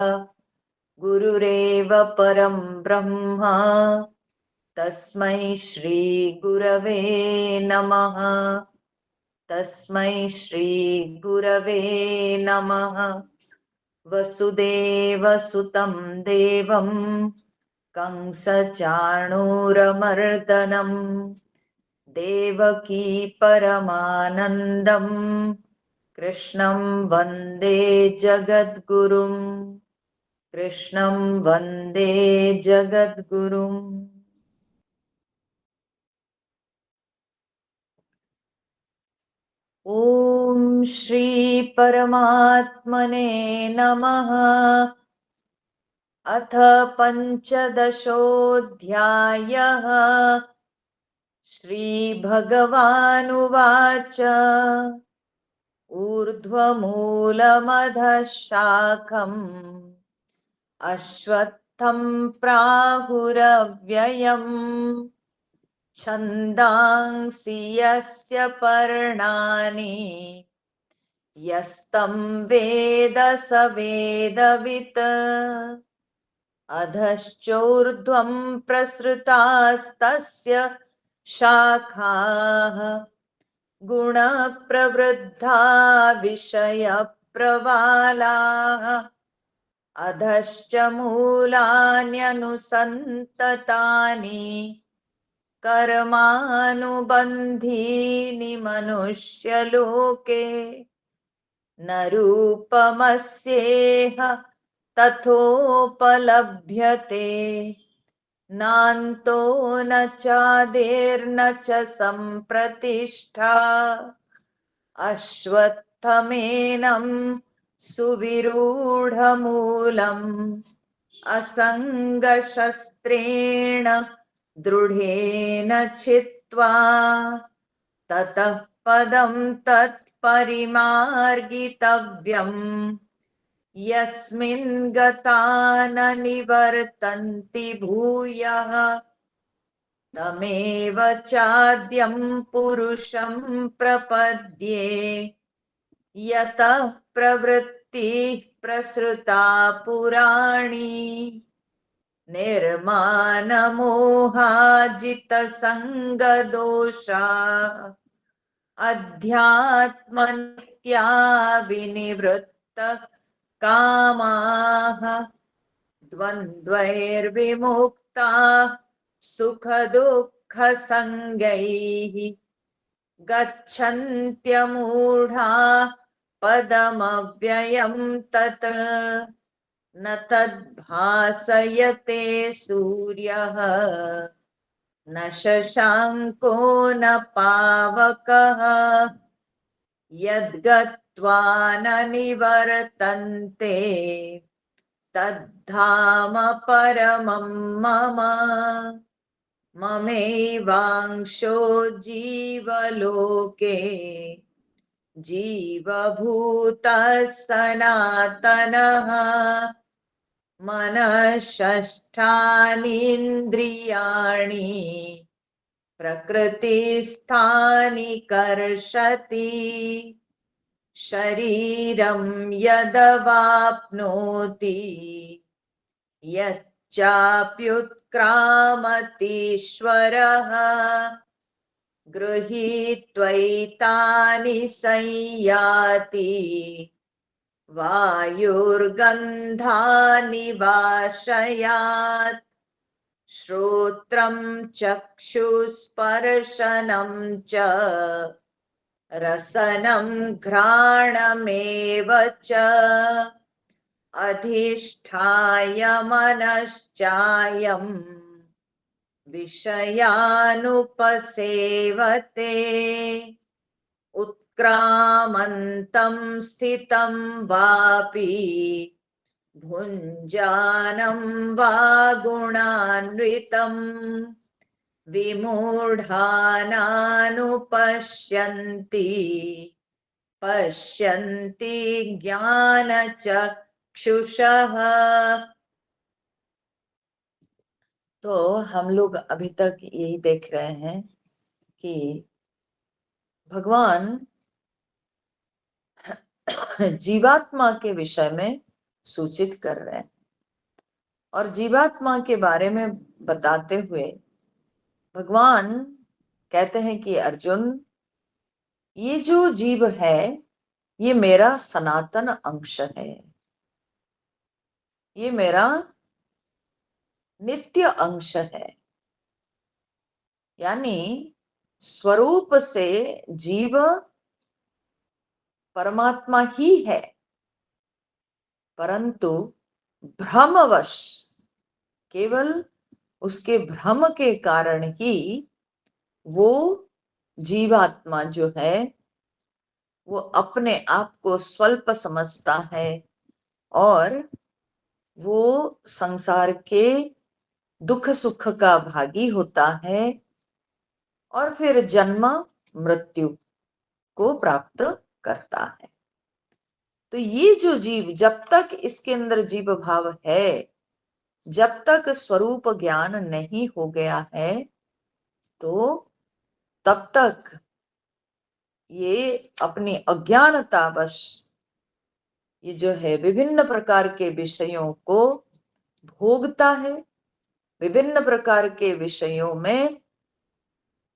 गुरुरेव परं ब्रह्म तस्मै श्री गुरवे नमः। तस्मै श्री गुरवे नमः। वसुदेवसुतं देवं कंसचाणूरमर्दनं देवकी परमानन्दं कृष्णं वन्दे जगद्गुरुम्। कृष्णं वन्दे जगद्गुरुम्। ॐ श्री परमात्मने नमः। अथ पञ्चदशोऽध्यायः। श्रीभगवानुवाच ऊर्ध्वमूलमधः शाखम् अश्वत्थं प्राहुरव्ययम् छन्दांसि यस्य पर्णानि यस्तं वेद स वेदवित्। अधश्चोर्ध्वं प्रसृतास्तस्य शाखाः गुणप्रवृद्धा विषयप्रवालाः। अधश्च मूलान्यनुसन्ततानि कर्मानुबन्धीनि मनुष्यलोके। न रूपमस्येह तथोपलभ्यते नान्तो न चादिर्न च सम्प्रतिष्ठा। अश्वत्थमेनं सुविरूढमूलम् असङ्गशस्त्रेण दृढेन छित्त्वा ततः पदं तत्परिमार्गितव्यम् यस्मिन् गता न निवर्तन्ति भूयः। तमेव चाद्यं पुरुषं प्रपद्ये यतः प्रवृत्तिः प्रसृता पुराणी। निर्मानमोहाजितसङ्गदोषा अध्यात्मनित्या विनिवृत्तः कामाः द्वन्द्वैर्विमुक्ताः सुखदुःखसङ्गैः गच्छन्त्यमूढाः पदमव्ययं तत्। न तद्भासयते सूर्यः न शशाङ्को न पावकः यद्गत्वा न निवर्तन्ते तद्धाम परमं मम। ममैवांशो जीवलोके जीवभूतः सनातनः। मनःषष्ठानीन्द्रियाणि प्रकृतिस्थानि कर्षति। शरीरं यदवाप्नोति यच्चाप्युत्क्रामतीश्वरः गृहीत्वैतानि संयाति वायुर्गन्धानि वाशयात्। श्रोत्रं चक्षुस्पर्शनं च रसनं घ्राणमेव च अधिष्ठाय मनश्चायं विषयानुपसेवते। उत्क्रामन्तं स्थितं वापि भुञ्जानं वा गुणान्वितम् विमूढानानुपश्यन्ति पश्यन्ति ज्ञानचक्षुषः। तो हम लोग अभी तक यही देख रहे हैं कि भगवान जीवात्मा के विषय में सूचित कर रहे हैं। और जीवात्मा के बारे में बताते हुए भगवान कहते हैं कि अर्जुन, ये जो जीव है ये मेरा सनातन अंश है, ये मेरा नित्य अंश है। यानी स्वरूप से जीव परमात्मा ही है, परंतु भ्रमवश, केवल उसके भ्रम के कारण ही वो जीवात्मा जो है वो अपने आप को स्वल्प समझता है और वो संसार के दुख सुख का भागी होता है और फिर जन्म मृत्यु को प्राप्त करता है। तो ये जो जीव, जब तक इसके अंदर जीव भाव है, जब तक स्वरूप ज्ञान नहीं हो गया है, तो तब तक ये अपनी अज्ञानतावश ये जो है विभिन्न प्रकार के विषयों को भोगता है, विभिन्न प्रकार के विषयों में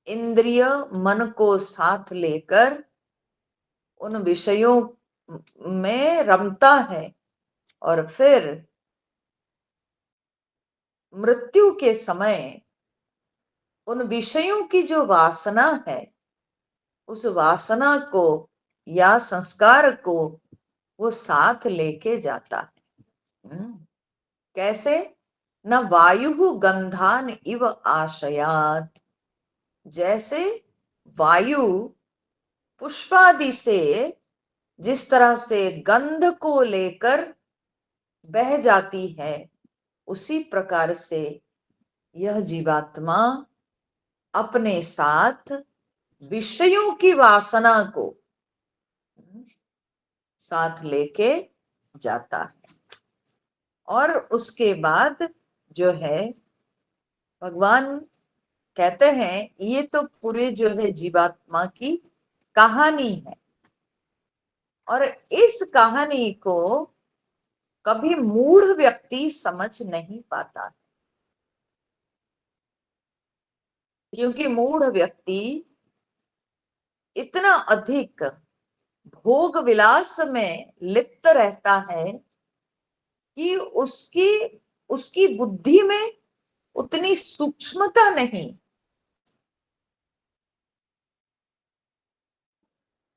इंद्रिय मन को साथ लेकर उन विषयों में रमता है और फिर मृत्यु के समय उन विषयों की जो वासना है, उस वासना को या संस्कार को वो साथ लेके जाता है। कैसे? न वायु गंधान इव आशयात, जैसे वायु पुष्पादि से जिस तरह से गंध को लेकर बह जाती है, उसी प्रकार से यह जीवात्मा अपने साथ विषयों की वासना को साथ लेके जाता है। और उसके बाद जो है भगवान कहते हैं ये तो पूरे जो है जीवात्मा की कहानी है, और इस कहानी को कभी मूढ़ व्यक्ति समझ नहीं पाता, क्योंकि मूढ़ व्यक्ति इतना अधिक भोग विलास में लिप्त रहता है कि उसकी उसकी बुद्धि में उतनी सूक्ष्मता नहीं,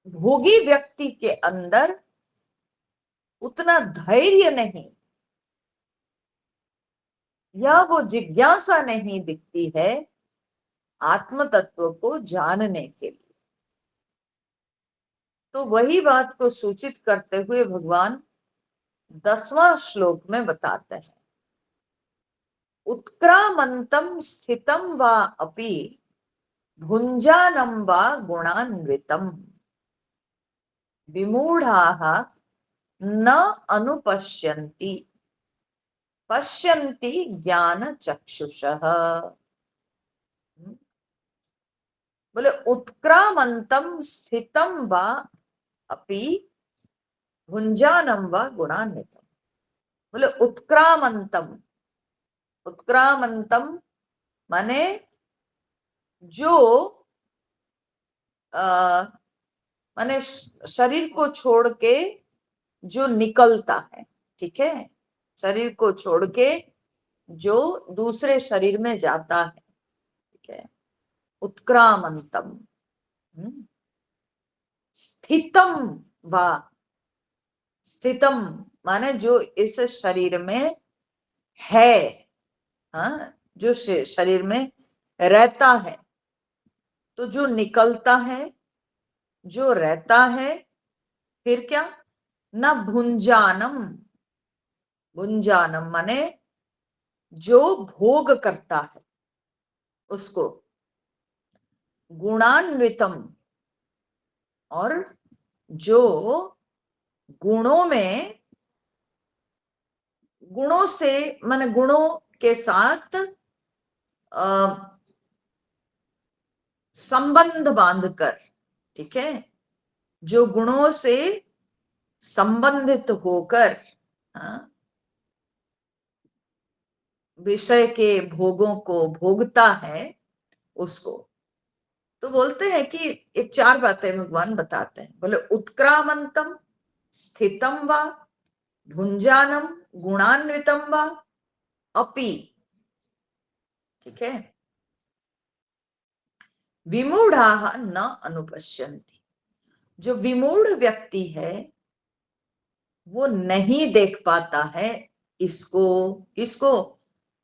भोगी व्यक्ति के अंदर उतना धैर्य नहीं, या वो जिज्ञासा नहीं दिखती है आत्म तत्व को जानने के लिए। तो वही बात को सूचित करते हुए भगवान 10वां श्लोक में बताते हैं, उत्क्रामंतम स्थितम वा अपि भुंजानम वा गुणान्वितम विमूढ़ाः न अनुपश्यन्ति पश्यन्ति ज्ञान चक्षुषः। बोले उत्क्रामंतम स्थितम वा अपि भुंजानम वा गुणान्वितम। बोले उत्क्रामंतम, उत्क्रामंतम माने जो माने शरीर को छोड़ के जो निकलता है, ठीक है, शरीर को छोड़ के जो दूसरे शरीर में जाता है, ठीक है, उत्क्रामंतम। स्थितम वा, स्थितम माने जो इस शरीर में है, हाँ, जो शरीर में रहता है। तो जो निकलता है, जो रहता है, फिर क्या? न भुंजानम, भुंजानम माने जो भोग करता है उसको, गुणान्वितम और जो गुणों में, गुणों से माने गुणों के साथ संबंध बांधकर, ठीक है, जो गुणों से संबंधित होकर, हाँ, विषय के भोगों को भोगता है उसको। तो बोलते हैं कि ये चार बातें भगवान बताते हैं। बोले उत्क्रामंतम स्थितम वा भुंजानम गुणान्वितम वा अपि, ठीक है, विमूढ़ा न अनुपश्यन्ति। जो विमूढ़ व्यक्ति है वो नहीं देख पाता है इसको, इसको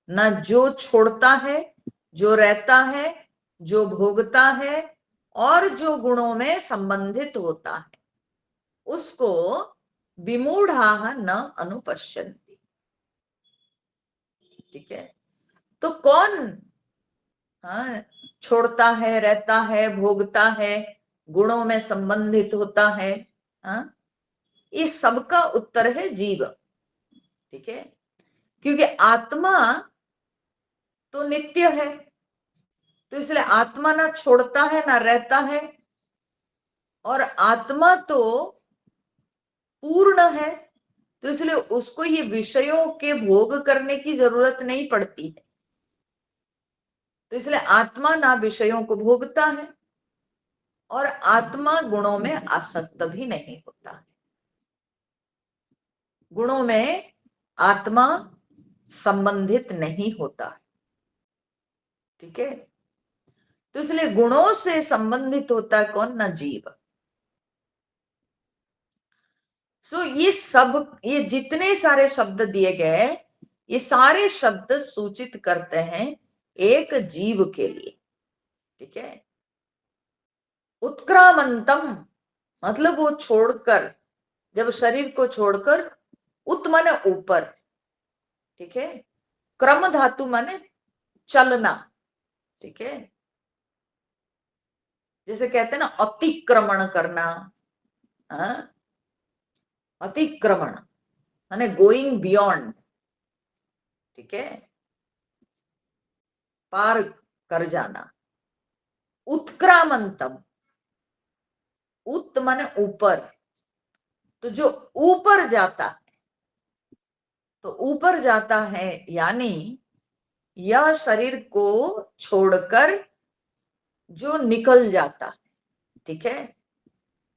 न जो छोड़ता है, जो रहता है, जो भोगता है और जो गुणों में संबंधित होता है, उसको विमूढ़ा न अनुपश्यन्ति। ठीक है, तो कौन, हाँ, छोड़ता है, रहता है, भोगता है, गुणों में संबंधित होता है? हाँ, इस सबका उत्तर है जीव। ठीक है, क्योंकि आत्मा तो नित्य है, तो इसलिए आत्मा ना छोड़ता है ना रहता है, और आत्मा तो पूर्ण है, तो इसलिए उसको ये विषयों के भोग करने की जरूरत नहीं पड़ती है। तो इसलिए आत्मा ना विषयों को भोगता है और आत्मा गुणों में आसक्त भी नहीं होता है। गुणों में आत्मा संबंधित नहीं होता है। ठीक है, तो इसलिए गुणों से संबंधित होता है कौन? ना जीव। सो ये सब, ये जितने सारे शब्द दिए गए, ये सारे शब्द सूचित करते हैं एक जीव के लिए। ठीक है, उत्क्रामंतम मतलब वो छोड़कर, जब शरीर को छोड़कर, उत माने ऊपर, ठीक है, क्रम धातु माने चलना। ठीक है, जैसे कहते हैं ना अतिक्रमण करना, हाँ? अतिक्रमण माने गोइंग बियॉन्ड। ठीक है, पार कर जाना। उत्क्रामंतम, उत माने ऊपर, तो जो ऊपर जाता है, तो ऊपर जाता है यानी यह शरीर को छोड़कर जो निकल जाता है। ठीक है,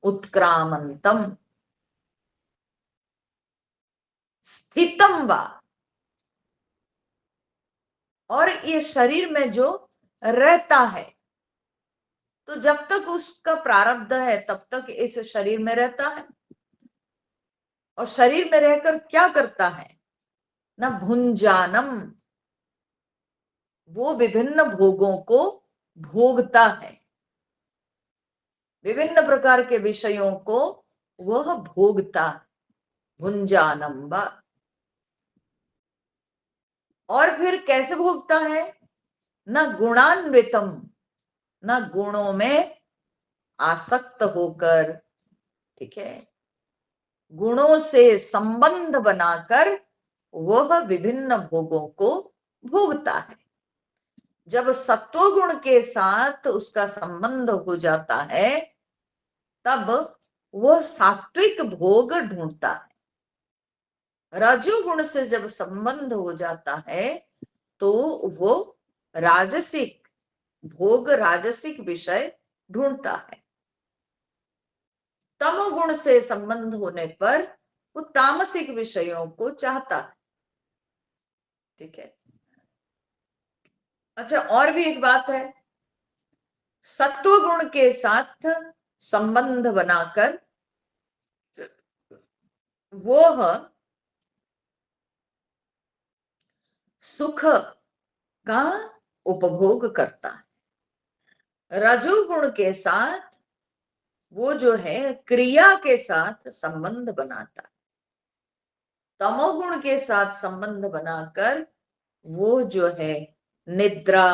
उत्क्रामंतम स्थितम वा, और ये शरीर में जो रहता है, तो जब तक उसका प्रारब्ध है तब तक इस शरीर में रहता है, और शरीर में रहकर क्या करता है? ना भुंजानम, वो विभिन्न भोगों को भोगता है, विभिन्न प्रकार के विषयों को वह भोगता, भुंजानम वा। और फिर कैसे भोगता है? न गुणान्वितम, न गुणों में आसक्त होकर, ठीक है, गुणों से संबंध बनाकर वह विभिन्न भोगों को भोगता है। जब सत्व गुण के साथ उसका संबंध हो जाता है तब वह सात्विक भोग ढूंढता है। रजोगुण से जब संबंध हो जाता है तो वो राजसिक भोग, राजसिक विषय ढूंढता है। तमोगुण से संबंध होने पर वो तामसिक विषयों को चाहता है। ठीक है, अच्छा, और भी एक बात है, सत्व गुण के साथ संबंध बनाकर वो सुख का उपभोग करता है। रजोगुण के साथ वो जो है क्रिया के साथ संबंध बनाता है। तमोगुण के साथ संबंध बनाकर वो जो है निद्रा,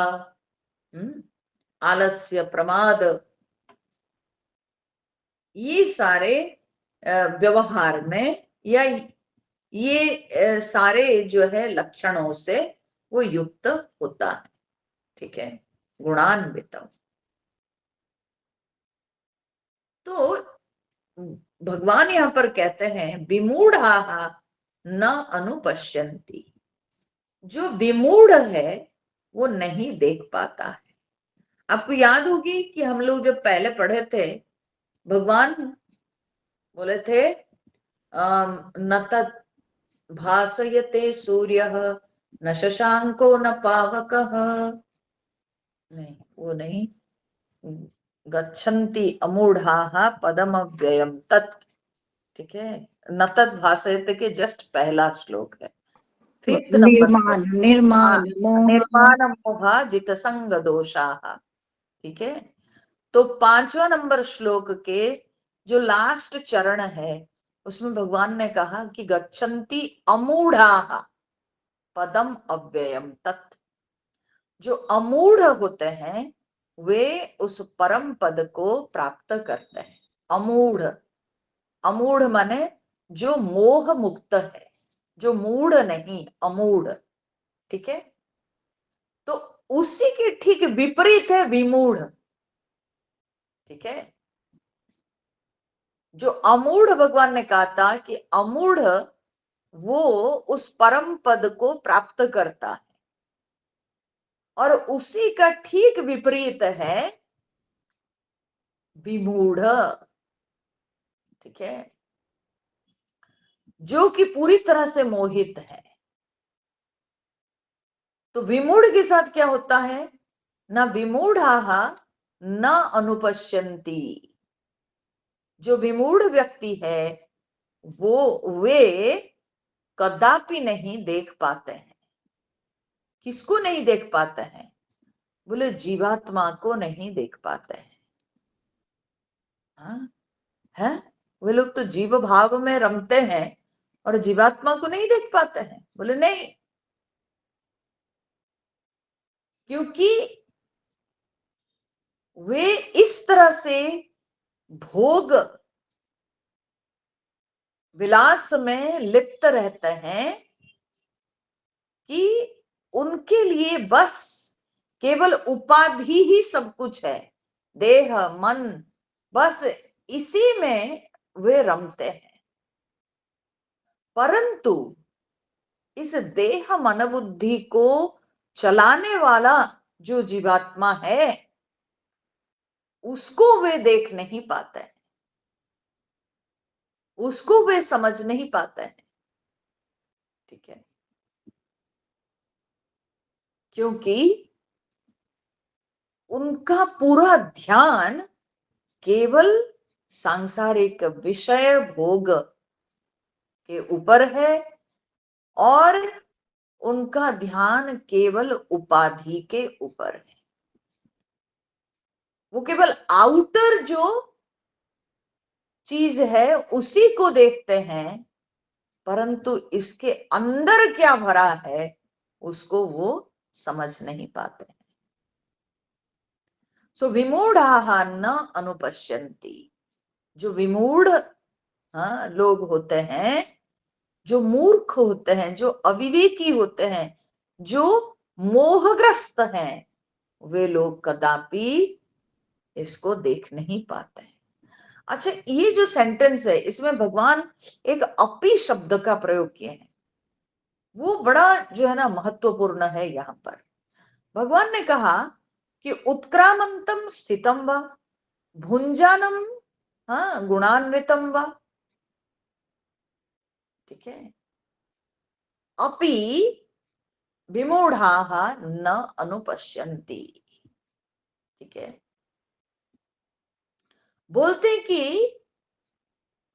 आलस्य, प्रमाद, ये सारे व्यवहार में, या ये सारे जो है लक्षणों से वो युक्त होता है। ठीक है, गुणान्वित। तो भगवान यहां पर कहते हैं विमूढ़ा न अनुपश्यन्ति। जो विमूढ़ है वो नहीं देख पाता है। आपको याद होगी कि हम लोग जब पहले पढ़े थे, भगवान बोले थे न तत् भासयते सूर्यः न शशांको न पावकः। नहीं, वो नहीं। गच्छन्ति अमूढ़ाः पदम अव्ययम तत्। ठीक है, न तत् भासयते के जस्ट पहला श्लोक है। फिफ्थ नंबर, निर्माण निर्माण मोहा जित संग दोषाः। ठीक है, तो 5वां नंबर श्लोक के जो लास्ट चरण है उसमें भगवान ने कहा कि गच्छन्ति अमूढ़ाः पदम अव्ययम तत्। जो अमूढ़ होते हैं वे उस परम पद को प्राप्त करते हैं। अमूढ़, अमूढ़ माने जो मोह मुक्त है, जो मूढ़ नहीं, अमूढ़। ठीक है, तो उसी के ठीक विपरीत है विमूढ़। ठीक है, जो अमूढ़, भगवान ने कहा था कि अमूढ़ वो उस परम पद को प्राप्त करता है, और उसी का ठीक विपरीत है विमूढ़। ठीक है, जो कि पूरी तरह से मोहित है। तो विमूढ़ के साथ क्या होता है? न विमूढ़ाः न अनुपश्यन्ति। जो विमूढ़ व्यक्ति है वे कदापि नहीं देख पाते हैं। किसको नहीं देख पाते हैं? बोले जीवात्मा को नहीं देख पाते हैं। हाँ? है, वे लोग तो जीव भाव में रमते हैं और जीवात्मा को नहीं देख पाते हैं। बोले नहीं, क्योंकि वे इस तरह से भोग विलास में लिप्त रहते हैं कि उनके लिए बस केवल उपाधि ही सब कुछ है। देह मन, बस इसी में वे रमते हैं। परंतु इस देह मन बुद्धि को चलाने वाला जो जीवात्मा है उसको वे देख नहीं पाते हैं, उसको वे समझ नहीं पाते हैं। ठीक है, क्योंकि उनका पूरा ध्यान केवल सांसारिक विषय भोग के ऊपर है, और उनका ध्यान केवल उपाधि के ऊपर है। वो केवल आउटर जो चीज है उसी को देखते हैं, परंतु इसके अंदर क्या भरा है उसको वो समझ नहीं पाते। सो विमूढ़ाः न अनुपश्यन्ति। जो विमूढ़ लोग होते हैं, जो मूर्ख होते हैं, जो अविवेकी होते हैं, जो मोहग्रस्त हैं, वे लोग कदापि इसको देख नहीं पाते हैं। अच्छा, ये जो सेंटेंस है इसमें भगवान एक अपि शब्द का प्रयोग किए हैं, वो बड़ा जो है ना महत्वपूर्ण है। यहां पर भगवान ने कहा कि उत्क्रामंतम स्थितम व भुंजानम गुणान्वितम व। ठीक है, अपि विमूढ़ाः न अनुपश्यन्ति। ठीक है, बोलते कि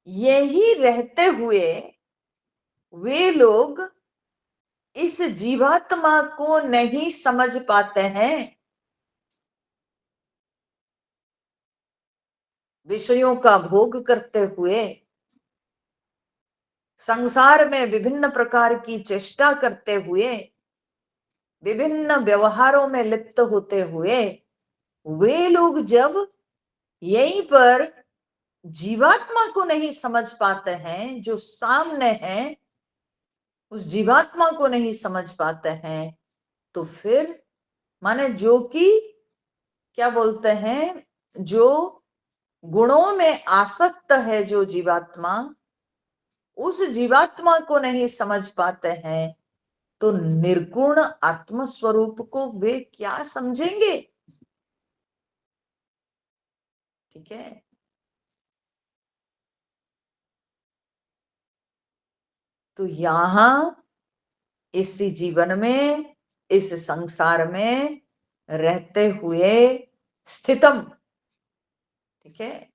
यही रहते हुए वे लोग इस जीवात्मा को नहीं समझ पाते हैं। विषयों का भोग करते हुए, संसार में विभिन्न प्रकार की चेष्टा करते हुए, विभिन्न व्यवहारों में लिप्त होते हुए, वे लोग जब यहीं पर जीवात्मा को नहीं समझ पाते हैं, जो सामने है उस जीवात्मा को नहीं समझ पाते हैं, तो फिर माने जो कि क्या बोलते हैं, जो गुणों में आसक्त है जो जीवात्मा, उस जीवात्मा को नहीं समझ पाते हैं, तो निर्गुण आत्म स्वरूप को वे क्या समझेंगे? ठीक है। तो यहां इस जीवन में, इस संसार में रहते हुए स्थितम, ठीक है,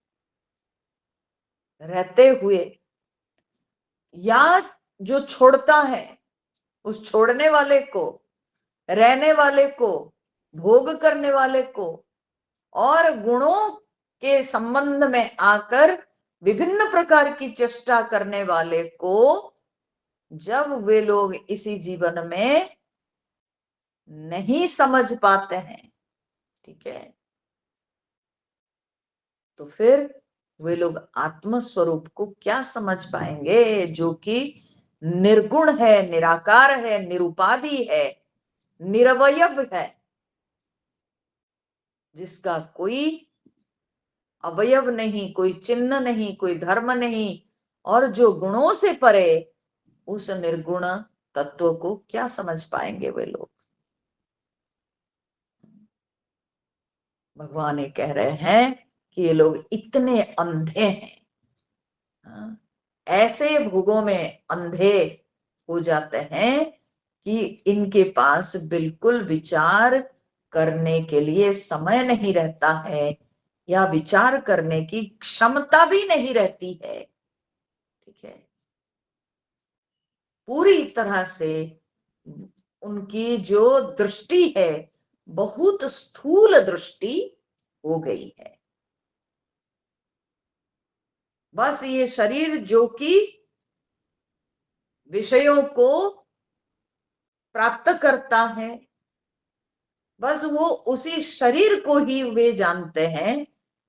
रहते हुए, या जो छोड़ता है, उस छोड़ने वाले को, रहने वाले को, भोग करने वाले को, और गुणों के संबंध में आकर विभिन्न प्रकार की चेष्टा करने वाले को, जब वे लोग इसी जीवन में नहीं समझ पाते हैं, ठीक है, तो फिर वे लोग आत्म स्वरूप को क्या समझ पाएंगे, जो कि निर्गुण है, निराकार है, निरुपाधि है, निरवयव है, जिसका कोई अवयव नहीं, कोई चिन्ह नहीं, कोई धर्म नहीं, और जो गुणों से परे, उस निर्गुण तत्व को क्या समझ पाएंगे वे लोग? भगवान ये कह रहे हैं कि ये लोग इतने अंधे हैं, हाँ? ऐसे भोगों में अंधे हो जाते हैं कि इनके पास बिल्कुल विचार करने के लिए समय नहीं रहता है, या विचार करने की क्षमता भी नहीं रहती है, ठीक है। पूरी तरह से उनकी जो दृष्टि है, बहुत स्थूल दृष्टि हो गई है। बस ये शरीर जो कि विषयों को प्राप्त करता है, बस वो उसी शरीर को ही वे जानते हैं।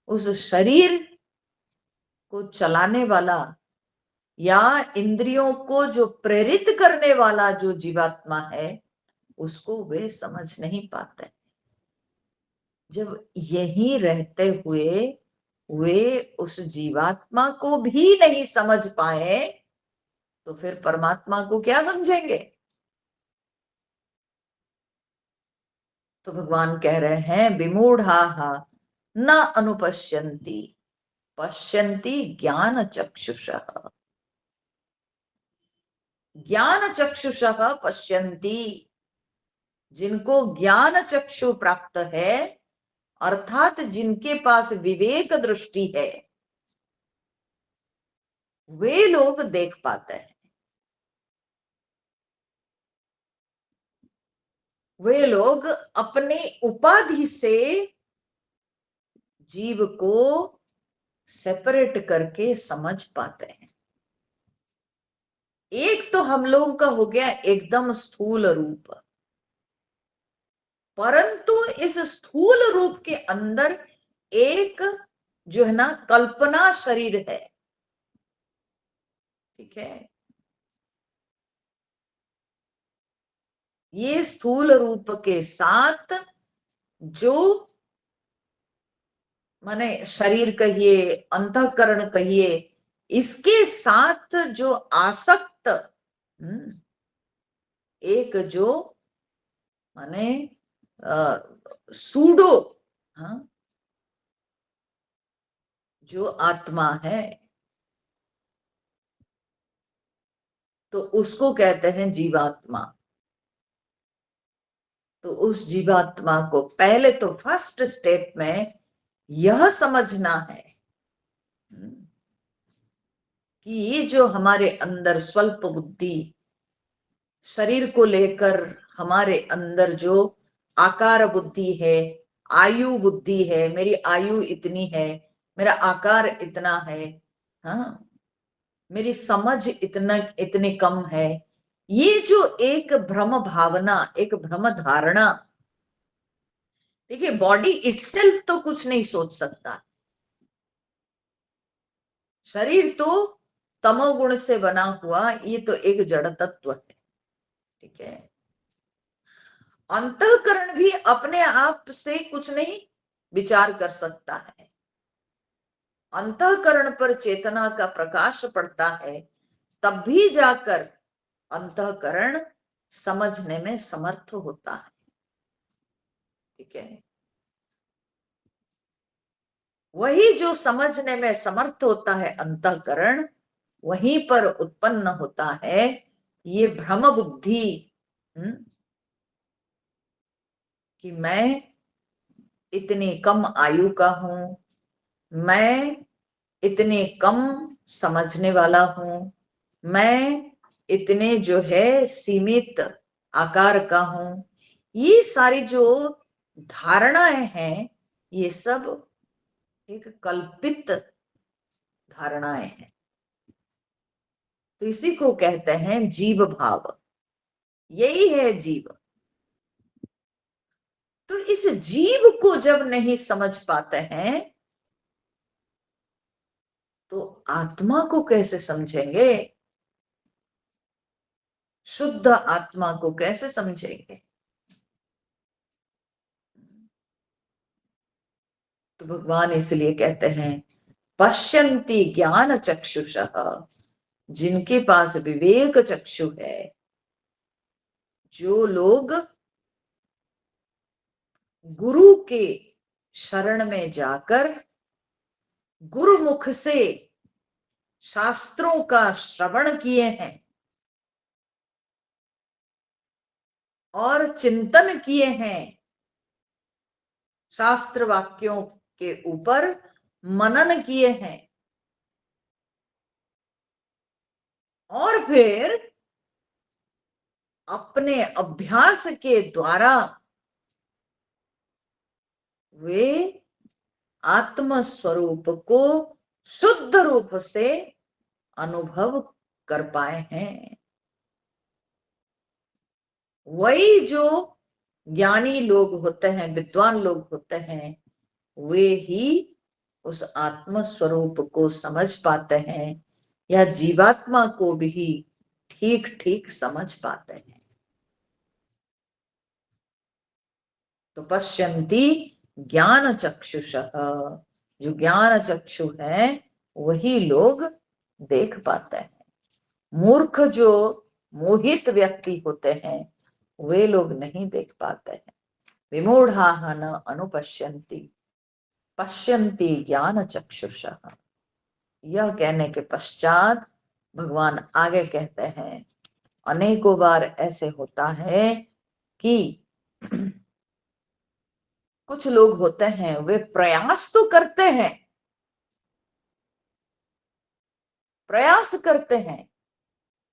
उस शरीर को चलाने वाला या इंद्रियों को जो प्रेरित करने वाला जो जीवात्मा है, उसको वे समझ नहीं पाते। जब यहीं रहते हुए वे उस जीवात्मा को भी नहीं समझ पाए, तो फिर परमात्मा को क्या समझेंगे? तो भगवान कह रहे हैं, विमूढ़ा न अनुपश्यन्ति, पश्यन्ति ज्ञान चक्षुषः। ज्ञान चक्षुषः पश्यन्ति, जिनको ज्ञान चक्षु प्राप्त है, अर्थात जिनके पास विवेक दृष्टि है, वे लोग देख पाते हैं। वे लोग अपने उपाधि से जीव को सेपरेट करके समझ पाते हैं। एक तो हम लोगों का हो गया एकदम स्थूल रूप, परंतु इस स्थूल रूप के अंदर एक जो है ना कल्पना शरीर है, ठीक है। ये स्थूल रूप के साथ जो माने शरीर कहिए, अंतःकरण कहिए, इसके साथ जो आसक्त एक जो माने सूडो, हाँ, जो आत्मा है, तो उसको कहते हैं जीवात्मा। तो उस जीवात्मा को पहले तो फर्स्ट स्टेप में यह समझना है कि ये जो हमारे अंदर स्वल्प बुद्धि, शरीर को लेकर हमारे अंदर जो आकार बुद्धि है, आयु बुद्धि है, मेरी आयु इतनी है, मेरा आकार इतना है, हाँ, मेरी समझ इतना इतने कम है, ये जो एक भ्रम भावना, एक भ्रम धारणा, देखिए बॉडी इटसेल्फ तो कुछ नहीं सोच सकता, शरीर तो तमोगुण से बना हुआ, ये तो एक जड़ तत्व है, ठीक है। अंतःकरण भी अपने आप से कुछ नहीं विचार कर सकता है, अंतःकरण पर चेतना का प्रकाश पड़ता है, तब भी जाकर अंतःकरण समझने में समर्थ होता है। ठीक है, वही जो समझने में समर्थ होता है अंतःकरण, वहीं पर उत्पन्न होता है ये भ्रम बुद्धि। कि मैं इतनी कम आयु का हूं, मैं इतने कम समझने वाला हूं, मैं इतने जो है सीमित आकार का हूं। ये सारी जो धारणाएं हैं, ये सब एक कल्पित धारणाएं हैं। तो इसी को कहते हैं जीव भाव। यही है जीव। तो इस जीव को जब नहीं समझ पाते हैं तो आत्मा को कैसे समझेंगे? शुद्ध आत्मा को कैसे समझेंगे? तो भगवान इसलिए कहते हैं पश्यन्ति ज्ञान चक्षुषः, जिनके पास विवेक चक्षु है, जो लोग गुरु के शरण में जाकर गुरुमुख से शास्त्रों का श्रवण किए हैं और चिंतन किए हैं, शास्त्र वाक्यों के ऊपर मनन किए हैं, और फिर अपने अभ्यास के द्वारा वे आत्म स्वरूप को शुद्ध रूप से अनुभव कर पाए हैं। वही जो ज्ञानी लोग होते हैं, विद्वान लोग होते हैं, वे ही उस आत्म स्वरूप को समझ पाते हैं या जीवात्मा को भी ठीक ठीक समझ पाते हैं। तो पश्यन्ति ज्ञान चक्षुषः, जो ज्ञान चक्षु है वही लोग देख पाते हैं। मूर्ख जो मोहित व्यक्ति होते हैं वे लोग नहीं देख पाते हैं। विमूढ़ाः न अनुपश्यन्ति पश्यन्ति ज्ञान चक्षुषः। यह कहने के पश्चात भगवान आगे कहते हैं अनेकों बार ऐसे होता है कि कुछ लोग होते हैं वे प्रयास तो करते हैं, प्रयास करते हैं,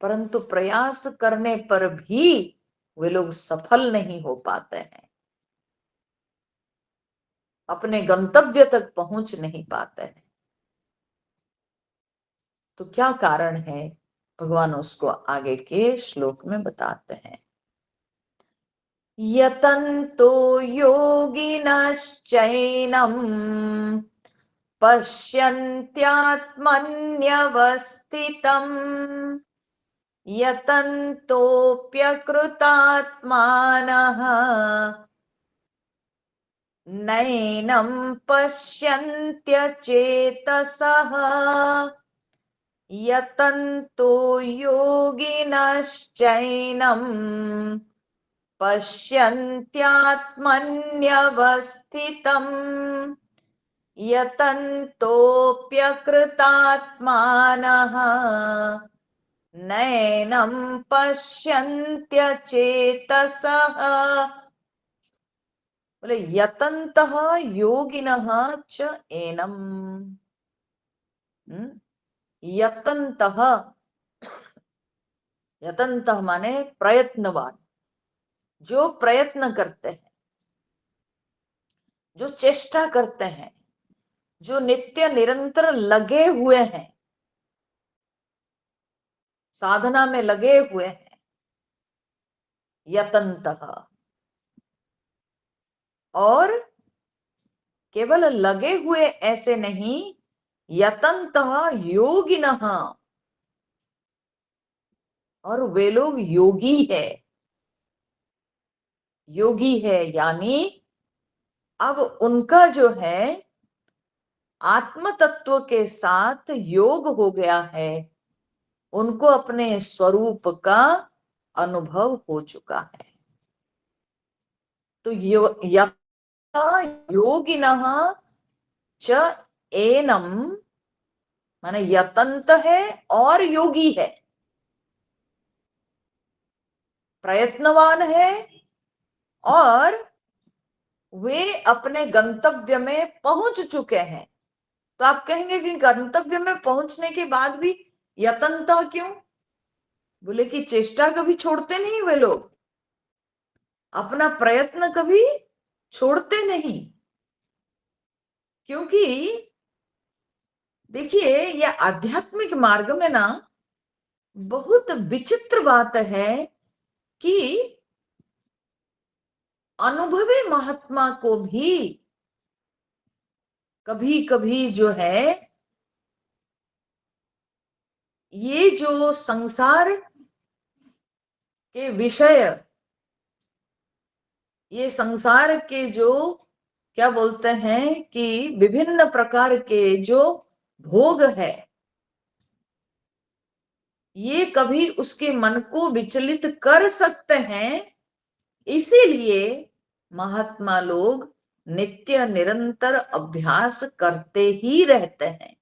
परंतु प्रयास करने पर भी वे लोग सफल नहीं हो पाते हैं, अपने गंतव्य तक पहुंच नहीं पाते हैं। तो क्या कारण है? भगवान उसको आगे के श्लोक में बताते हैं। यतन्तो योगिनश्चैनं पश्यन्त्यात्मन्यवस्थितम् यतन्तोऽप्यकृतात्मानः नैनं पश्यन्त्यचेतसः यतन्तो योगिनश्चैनं पश्यन्त्यात्मन्यवस्थितम् यतन्तोऽप्यकृतात्मानः नैनं पश्यन्त्यचेतसः। बोले यतन्तः योगिनः च एनम। यतन्तः, यतन्तः माने प्रयत्नवान, जो प्रयत्न करते हैं, जो चेष्टा करते हैं, जो नित्य निरंतर लगे हुए हैं, साधना में लगे हुए हैं, यतन्तः। और केवल लगे हुए ऐसे नहीं, यतन्तः योगिनः, और वे लोग योगी है। योगी है यानी अब उनका जो है आत्म तत्व के साथ योग हो गया है, उनको अपने स्वरूप का अनुभव हो चुका है। तो योगिनः च एनम, माने यतंत है और योगी है, प्रयत्नवान है और वे अपने गंतव्य में पहुंच चुके हैं। तो आप कहेंगे कि गंतव्य में पहुंचने के बाद भी यतनता क्यों? बोले कि चेष्टा कभी छोड़ते नहीं वे लोग, अपना प्रयत्न कभी छोड़ते नहीं। क्योंकि देखिए, यह आध्यात्मिक मार्ग में ना बहुत विचित्र बात है कि अनुभवी महात्मा को भी कभी कभी जो है ये जो संसार के विषय, ये संसार के जो क्या बोलते हैं कि विभिन्न प्रकार के जो भोग है, ये कभी उसके मन को विचलित कर सकते हैं। इसीलिए महात्मा लोग नित्य निरंतर अभ्यास करते ही रहते हैं।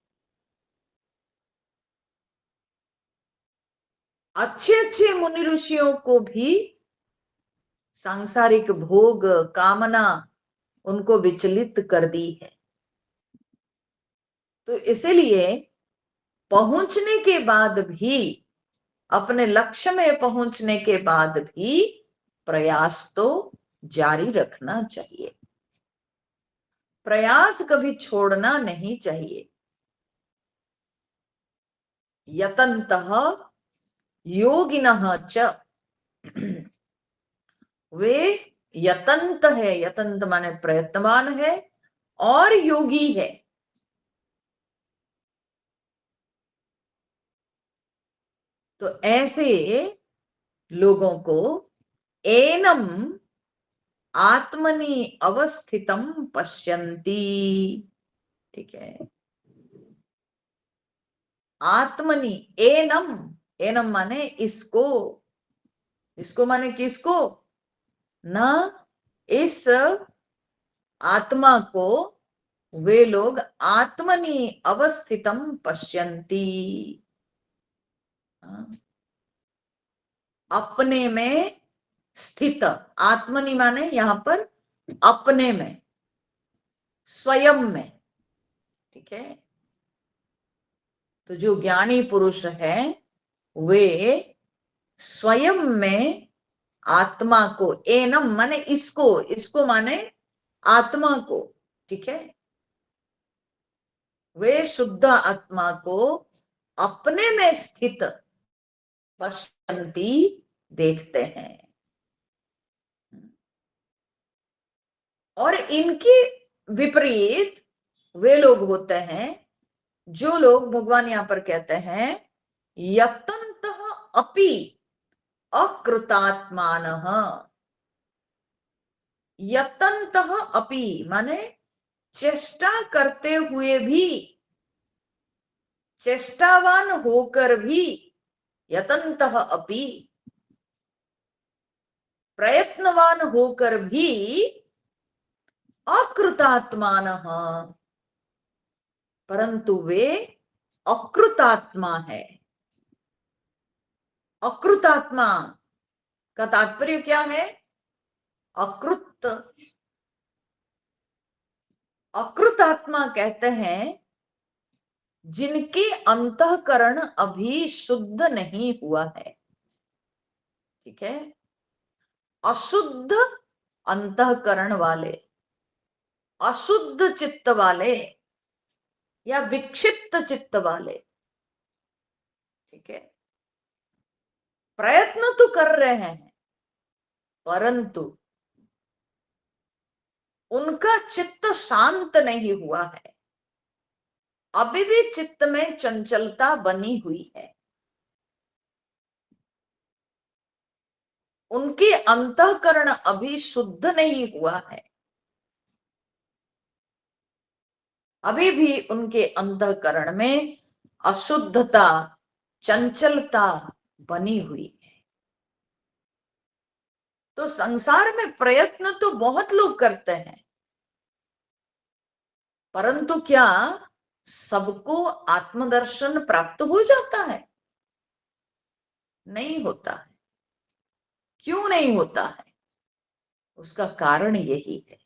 अच्छे अच्छे मुनि ऋषियों को भी सांसारिक भोग कामना उनको विचलित कर दी है। तो इसलिए पहुंचने के बाद भी, अपने लक्ष्य में पहुंचने के बाद भी प्रयास तो जारी रखना चाहिए, प्रयास कभी छोड़ना नहीं चाहिए। यतन्तः योगिनः च, वे यतंत है, यतंत माने प्रयत्नवान है और योगी है। तो ऐसे लोगों को एनम आत्मनि अवस्थितम पश्यन्ति, ठीक है। आत्मनि, एनम, एनम माने इसको, इसको माने किसको? न इस आत्मा को वे लोग आत्मनि अवस्थितम पश्यन्ति, अपने में स्थित। आत्मनि माने यहां पर अपने में, स्वयं में, ठीक है। तो जो ज्ञानी पुरुष है वे स्वयं में आत्मा को, एनम माने इसको, इसको माने आत्मा को, ठीक है। वे शुद्ध आत्मा को अपने में स्थित पश्यन्ति, देखते हैं। और इनके विपरीत वे लोग होते हैं जो लोग, भगवान यहां पर कहते हैं यतन्तः अपि अकृतात्मानः। यतन्तः अपि माने चेष्टा करते हुए भी, चेष्टावान होकर भी, यतन्तः अपि प्रयत्नवान होकर भी अकृतात्मानः, परंतु वे अकृतात्मा है। अकृतात्मा का तात्पर्य क्या है? अकृत, अकृतात्मा कहते हैं जिनके अंतःकरण अभी शुद्ध नहीं हुआ है, ठीक है। अशुद्ध अंतःकरण वाले, अशुद्ध चित्त वाले या विक्षिप्त चित्त वाले, ठीक है, प्रयत्न तो कर रहे हैं परंतु उनका चित्त शांत नहीं हुआ है, अभी भी चित्त में चंचलता बनी हुई है, उनके अंतःकरण अभी शुद्ध नहीं हुआ है, अभी भी उनके अंतःकरण में अशुद्धता चंचलता बनी हुई है। तो संसार में प्रयत्न तो बहुत लोग करते हैं, परंतु क्या सबको आत्मदर्शन प्राप्त हो जाता है? नहीं होता है। क्यों नहीं होता है? उसका कारण यही है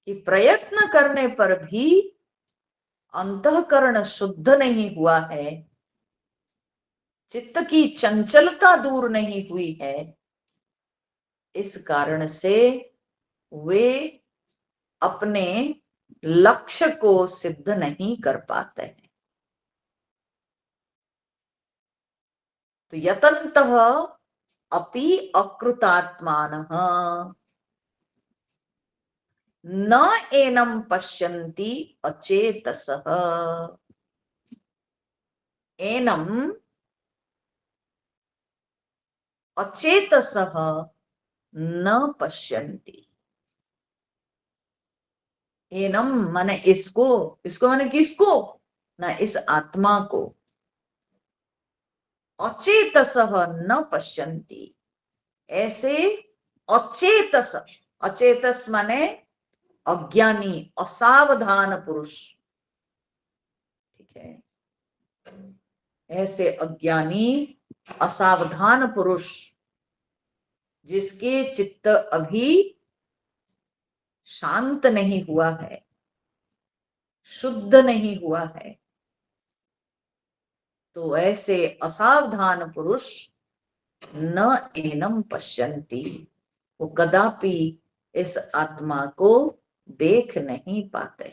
कि प्रयत्न करने पर भी अंतःकरण शुद्ध नहीं हुआ है, चित्त की चंचलता दूर नहीं हुई है। इस कारण से वे अपने लक्ष्य को सिद्ध नहीं कर पाते हैं। तो यतन्तः अपि अकृतात्मानः न एनं पश्यन्ति अचेतसः। एनं अचेतसः न पश्यन्ति। एनम माने इसको, इसको माने किसको? ना इस आत्मा को। अचेतसः न पश्यन्ति, ऐसे अचेतस, अचेतस माने अज्ञानी, असावधान पुरुष, ठीक है। ऐसे अज्ञानी असावधान पुरुष जिसके चित्त अभी शांत नहीं हुआ है, शुद्ध नहीं हुआ है, तो ऐसे असावधान पुरुष न एनम पश्यन्ति, वो कदापि इस आत्मा को देख नहीं पाते।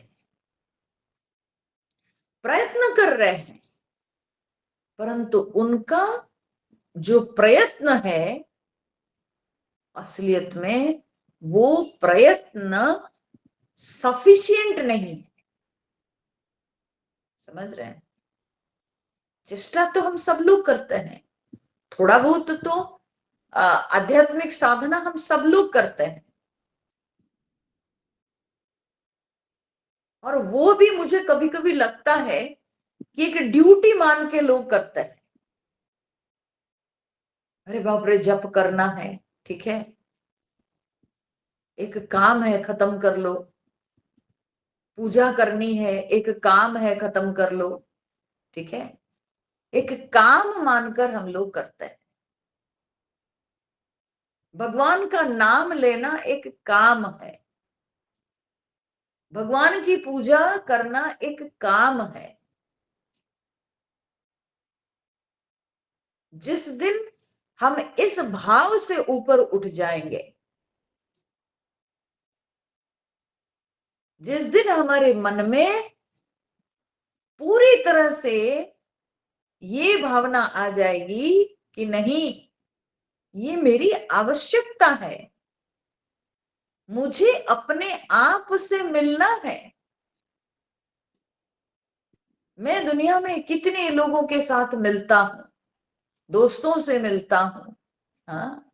प्रयत्न कर रहे हैं, परंतु उनका जो प्रयत्न है असलियत में वो प्रयत्न सफिशिएंट नहीं है। समझ रहे हैं? चेष्टा तो हम सब लोग करते हैं, थोड़ा बहुत तो आध्यात्मिक साधना हम सब लोग करते हैं, और वो भी मुझे कभी कभी लगता है कि एक ड्यूटी मान के लोग करते हैं। अरे बाप रे, जप करना है, ठीक है, एक काम है, खत्म कर लो। पूजा करनी है, एक काम है, खत्म कर लो, ठीक है। एक काम मानकर हम लोग करते हैं। भगवान का नाम लेना एक काम है, भगवान की पूजा करना एक काम है। जिस दिन हम इस भाव से ऊपर उठ जाएंगे, जिस दिन हमारे मन में पूरी तरह से ये भावना आ जाएगी कि नहीं, ये मेरी आवश्यकता है, मुझे अपने आप से मिलना है। मैं दुनिया में कितने लोगों के साथ मिलता हूं, दोस्तों से मिलता हूं, हाँ,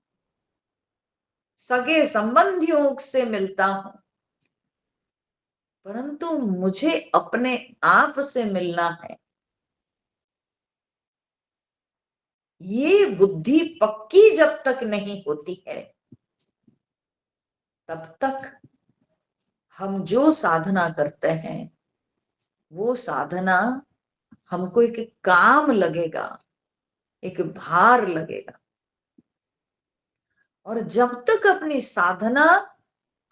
सगे संबंधियों से मिलता हूं, परंतु मुझे अपने आप से मिलना है। ये बुद्धि पक्की जब तक नहीं होती है, तब तक हम जो साधना करते हैं वो साधना हमको एक काम लगेगा, एक भार लगेगा। और जब तक अपनी साधना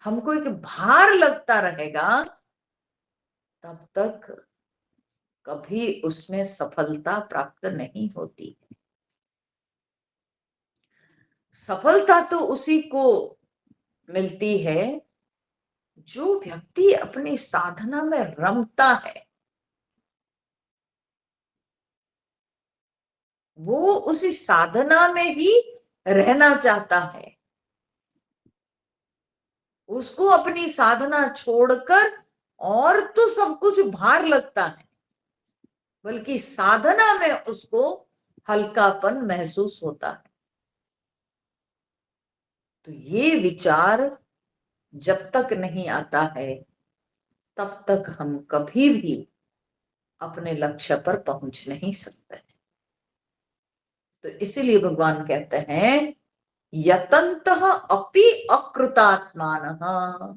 हमको एक भार लगता रहेगा, तब तक कभी उसमें सफलता प्राप्त नहीं होती। सफलता तो उसी को मिलती है जो व्यक्ति अपनी साधना में रमता है, वो उसी साधना में ही रहना चाहता है। उसको अपनी साधना छोड़कर और तो सब कुछ भार लगता है, बल्कि साधना में उसको हल्कापन महसूस होता है। तो ये विचार जब तक नहीं आता है, तब तक हम कभी भी अपने लक्ष्य पर पहुंच नहीं सकते। तो इसीलिए भगवान कहते हैं यतन्तः अपि अकृतात्मानः,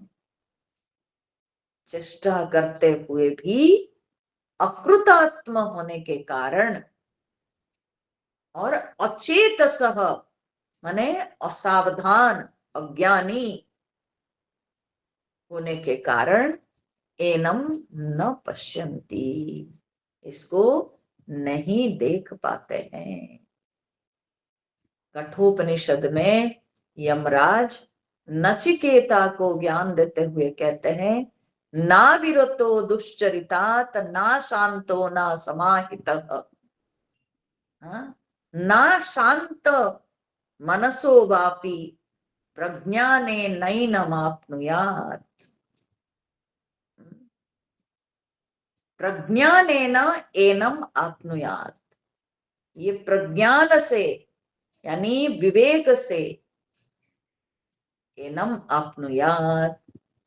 चेष्टा करते हुए भी अकृतात्मा होने के कारण और अचेतसः माने असावधान अज्ञानी होने के कारण एनम न पश्यन्ति, इसको नहीं देख पाते हैं। कठोपनिषद में यमराज नचिकेता को ज्ञान देते हुए कहते हैं ना विरतो दुश्चरितात ना शांतो ना समाहितः, ना शांत मनसो वापि प्रज्ञाने नैनमाप्नुयात्, प्रज्ञानेन एनम आप्नुयात्, ये प्रज्ञान से यानी विवेक से एनम आप्नुयात्,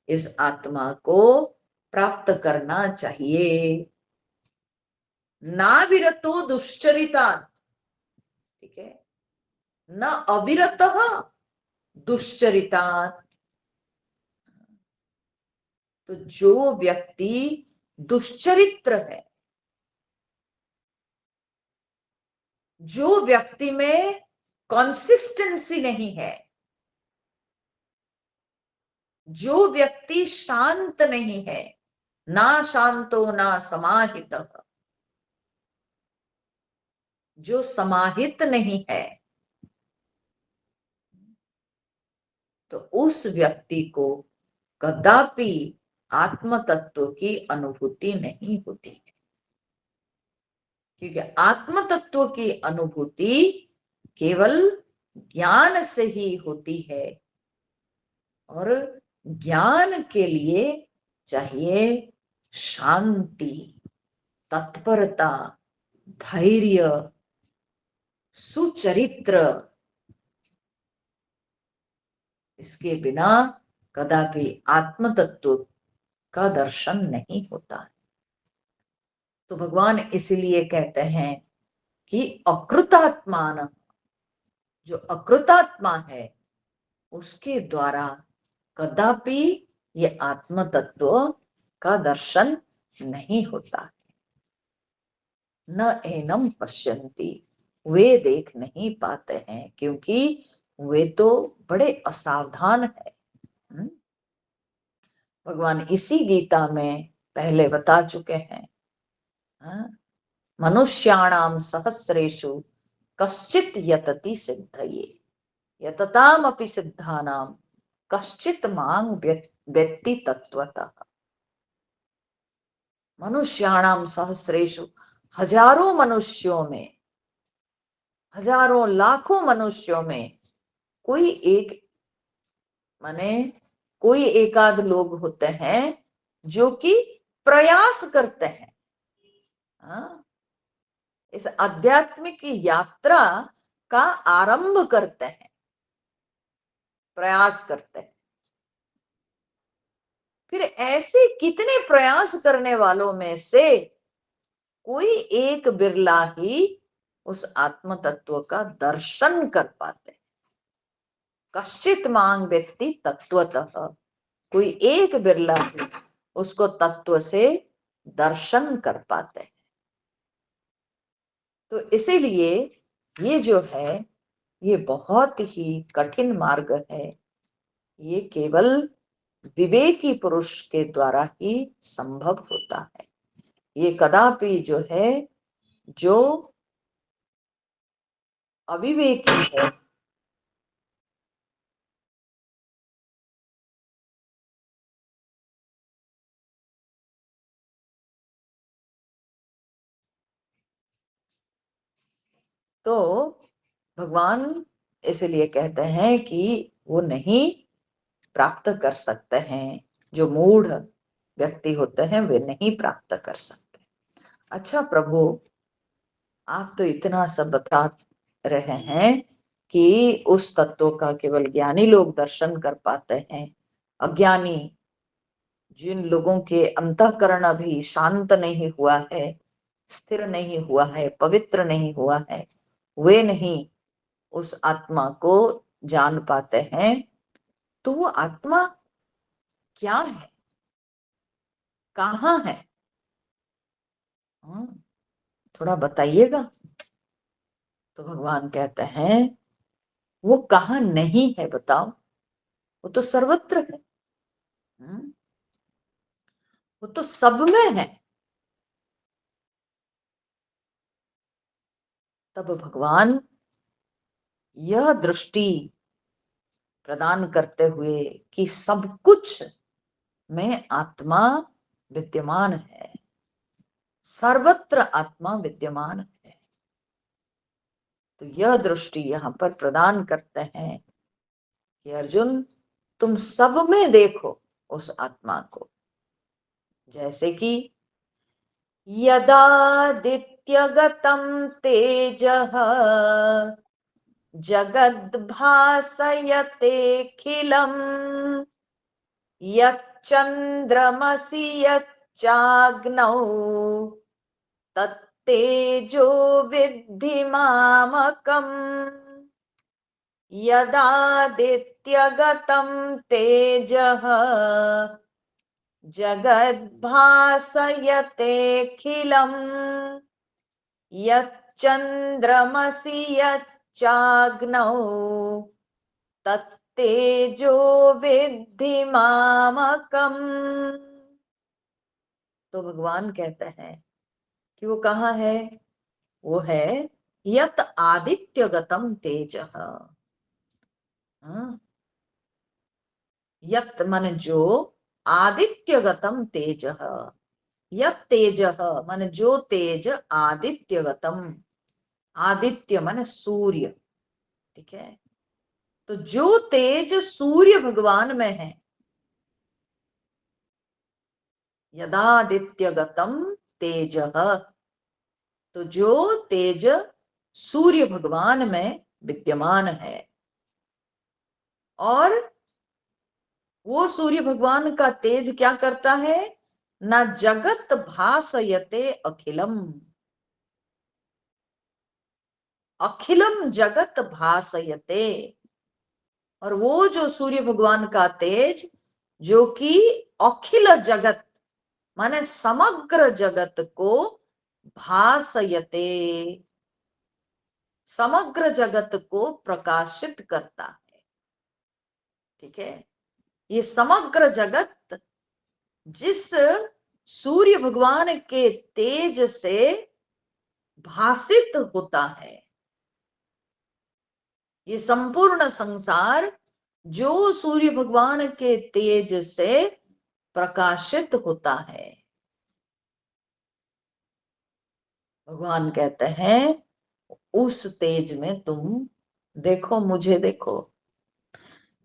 इस आत्मा को प्राप्त करना चाहिए। ना विरतो दुश्चरिता, ठीक है, न अविरतः दुश्चरिता, तो जो व्यक्ति दुश्चरित्र है, जो व्यक्ति में कंसिस्टेंसी नहीं है, जो व्यक्ति शांत नहीं है, ना शांतो ना समाहितः, जो समाहित नहीं है, तो उस व्यक्ति को कदापि आत्म तत्व की अनुभूति नहीं होती है, क्योंकि आत्म तत्व की अनुभूति केवल ज्ञान से ही होती है, और ज्ञान के लिए चाहिए शांति, तत्परता, धैर्य, सुचरित्र, इसके बिना कदापि आत्म तत्व का दर्शन नहीं होता। तो भगवान इसलिए कहते हैं कि अकृतात्मान, जो अकृतात्मा है उसके द्वारा कदापि ये आत्म तत्व का दर्शन नहीं होता। न एनम पश्यन्ति, वे देख नहीं पाते हैं, क्योंकि वे तो बड़े असावधान है। भगवान इसी गीता में पहले बता चुके हैं, मनुष्याणाम सहस्रेषु कश्चित यतति सिद्धये यततामपि सिद्धानाम कश्चित मांग व्यक्ति तत्वतः। मनुष्याणाम सहस्रेषु, हजारों मनुष्यों में, हजारों लाखों मनुष्यों में कोई एक माने कोई एकाध लोग होते हैं जो कि प्रयास करते हैं, इस आध्यात्मिक यात्रा का आरंभ करते हैं, प्रयास करते हैं। फिर ऐसे कितने प्रयास करने वालों में से कोई एक बिरला ही उस आत्म तत्व का दर्शन कर पाते हैं। कश्चित मांग व्यक्ति तत्वतः, कोई एक बिरला ही उसको तत्व से दर्शन कर पाते हैं। तो इसीलिए ये जो है ये बहुत ही कठिन मार्ग है, ये केवल विवेकी पुरुष के द्वारा ही संभव होता है। ये कदापि जो है, जो अविवेकी है, तो भगवान इसलिए कहते हैं कि वो नहीं प्राप्त कर सकते हैं, जो मूढ़ व्यक्ति होते हैं वे नहीं प्राप्त कर सकते। अच्छा प्रभु, आप तो इतना सब बता रहे हैं कि उस तत्व का केवल ज्ञानी लोग दर्शन कर पाते हैं, अज्ञानी जिन लोगों के अंतःकरण अभी शांत नहीं हुआ है, स्थिर नहीं हुआ है, पवित्र नहीं हुआ है, वे नहीं उस आत्मा को जान पाते हैं। तो वो आत्मा क्या है, कहाँ है? थोड़ा बताइएगा। तो भगवान कहते हैं वो कहाँ नहीं है बताओ, वो तो सर्वत्र है। वो तो सब में है। तब भगवान यह दृष्टि प्रदान करते हुए कि सब कुछ में आत्मा विद्यमान है, सर्वत्र आत्मा विद्यमान है, तो यह दृष्टि यहाँ पर प्रदान करते हैं कि अर्जुन तुम सब में देखो उस आत्मा को। जैसे कि यदादित्यगतं तेजः जगद्भासयतेऽखिलम् यच्चन्द्रमसि यच्चाग्नौ तत्तेजो विद्धि मामकम्। यदादित्यगतं तेजः जगद्भासयतेऽखिलम् यच्चन्द्रमसि यच्चाग्नौ तत्तेजो विद्धि मामकम्। तो भगवान कहते हैं कि वो कहाँ है? वो है यत आदित्यगतम तेजः। यत मन जो, आदित्यगतम तेजः, यत तेजः मन जो तेज, आदित्यगतम, आदित्य मन सूर्य, ठीक है। तो जो तेज सूर्य भगवान में है, यदादित्यगतम तेजः, तो जो तेज सूर्य भगवान में विद्यमान है, और वो सूर्य भगवान का तेज क्या करता है? न जगत भासयते अखिलम, अखिलम जगत भासयते। और वो जो सूर्य भगवान का तेज जो कि अखिल जगत माने समग्र जगत को भासयते, समग्र जगत को प्रकाशित करता है, ठीक है। ये समग्र जगत जिस सूर्य भगवान के तेज से भासित होता है, ये संपूर्ण संसार जो सूर्य भगवान के तेज से प्रकाशित होता है, भगवान कहते हैं उस तेज में तुम देखो, मुझे देखो।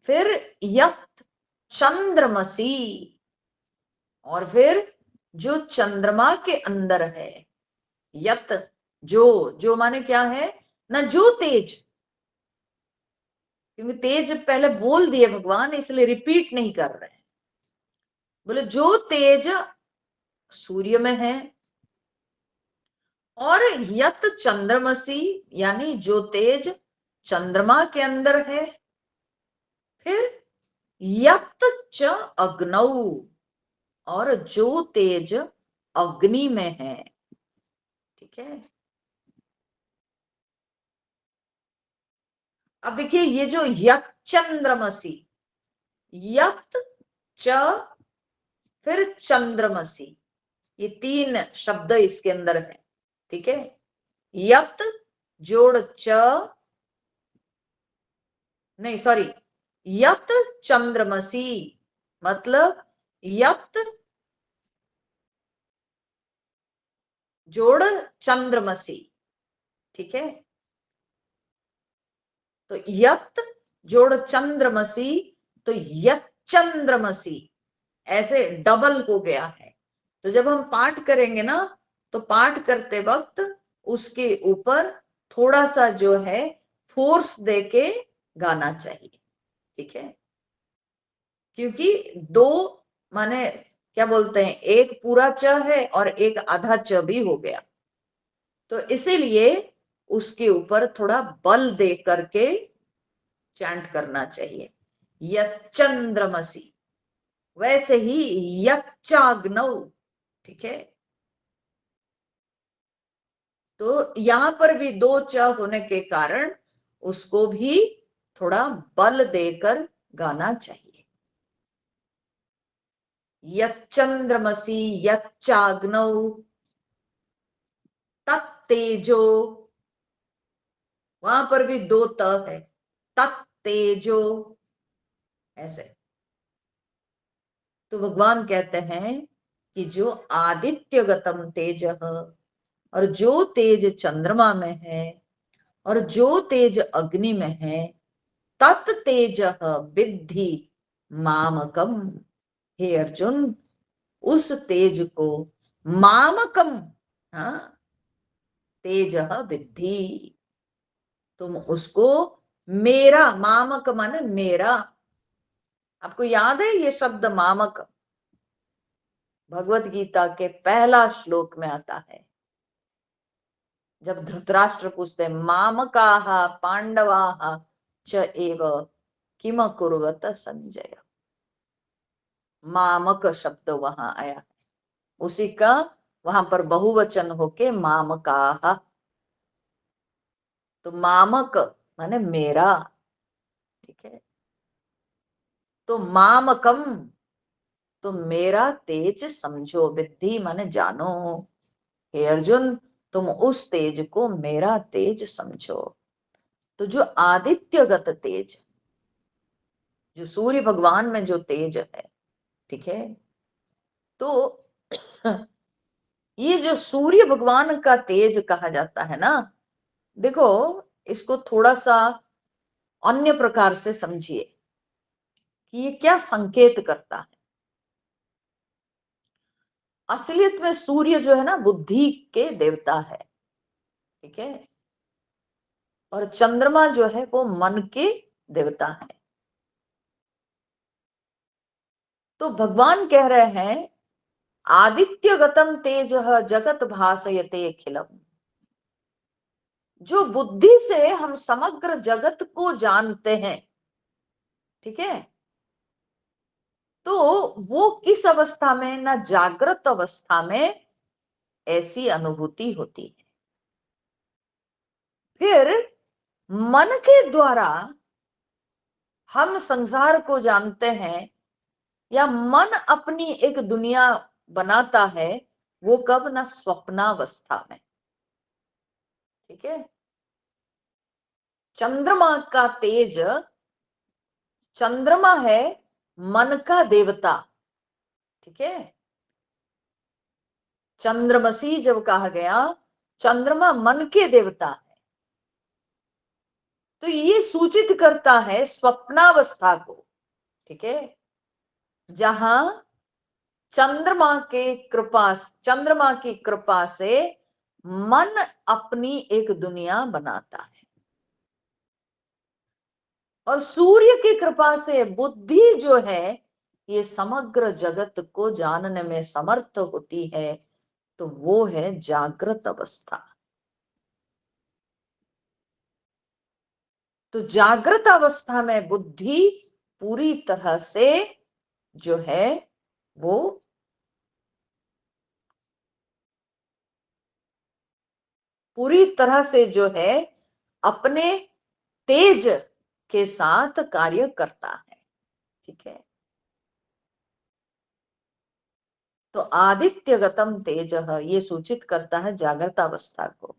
फिर यत चंद्रमसी, और फिर जो चंद्रमा के अंदर है, यत जो माने क्या है ना, जो तेज, क्योंकि तेज पहले बोल दिए भगवान इसलिए रिपीट नहीं कर रहे हैं। बोले जो तेज सूर्य में है, और यत चंद्रमसी यानी जो तेज चंद्रमा के अंदर है, फिर यत च अग्नौ, और जो तेज अग्नि में है, ठीक है। अब देखिए ये जो यत चंद्रमसी, यत च फिर चंद्रमसी, ये तीन शब्द इसके अंदर है, ठीक है। यत जोड़ च, नहीं सॉरी, यत चंद्रमसी मतलब यत जोड़ चंद्रमसी, ठीक है। तो यत जोड़ चंद्रमसी, तो यत चंद्रमसी ऐसे डबल हो गया है। तो जब हम पाठ करेंगे ना, तो पाठ करते वक्त उसके ऊपर थोड़ा सा जो है फोर्स देके गाना चाहिए, ठीक है। क्योंकि दो माने क्या बोलते हैं, एक पूरा च है और एक आधा च भी हो गया, तो इसीलिए उसके ऊपर थोड़ा बल दे करके चैंट करना चाहिए, यच्चंद्रमसी। वैसे ही यच्चाग्नौ, ठीक है। तो यहां पर भी दो च होने के कारण उसको भी थोड़ा बल देकर गाना चाहिए। यच्चंद्रमसी यच्चाग्नौ तत्तेजो, वहां पर भी दो त है, तत्तेजो, ऐसे। तो भगवान कहते हैं कि जो आदित्यगतम तेज, और जो तेज चंद्रमा में है और जो तेज अग्नि में है, तत् तेज विद्धि मामकम। हे अर्जुन, उस तेज को मामकम, हाँ, तेज विद्धि, तुम उसको मेरा, मामक माने मेरा। आपको याद है ये शब्द मामक भगवत गीता के पहला श्लोक में आता है, जब धृतराष्ट्र पूछते हैं मामकाः पांडवाः च एव किम कुर्वत संजय। मामक शब्द वहां आया, उसी का वहां पर बहुवचन होके मामकाः। तो मामक माने मेरा, ठीक है। तो मामकम, तो मेरा तेज समझो, विद्धि माने जानो। हे अर्जुन, तुम उस तेज को मेरा तेज समझो। तो जो आदित्यगत तेज, जो सूर्य भगवान में जो तेज है, ठीक है। तो ये जो सूर्य भगवान का तेज कहा जाता है ना, देखो इसको थोड़ा सा अन्य प्रकार से समझिए कि ये क्या संकेत करता है। असलियत में सूर्य जो है ना बुद्धि के देवता है, ठीक है। और चंद्रमा जो है वो मन के देवता है। तो भगवान कह रहे हैं आदित्यगतम तेज जगत भासयते अखिलम। जो बुद्धि से हम समग्र जगत को जानते हैं, ठीक है। तो वो किस अवस्था में, ना जागृत अवस्था में ऐसी अनुभूति होती है। फिर मन के द्वारा हम संसार को जानते हैं, या मन अपनी एक दुनिया बनाता है, वो कब, ना स्वप्नावस्था में, ठीक है। चंद्रमा का तेज, चंद्रमा है मन का देवता, ठीक है। चंद्रमसी जब कहा गया, चंद्रमा मन के देवता है। तो ये सूचित करता है स्वप्नावस्था को, ठीक है, जहां चंद्रमा की कृपा से मन अपनी एक दुनिया बनाता है, और सूर्य की कृपा से बुद्धि जो है ये समग्र जगत को जानने में समर्थ होती है। तो वो है जागृत अवस्था। तो जागृत अवस्था में बुद्धि पूरी तरह से जो है वो पूरी तरह से जो है अपने तेज के साथ कार्य करता है, ठीक है। तो आदित्यगतम तेज ये सूचित करता है जागृत अवस्था को।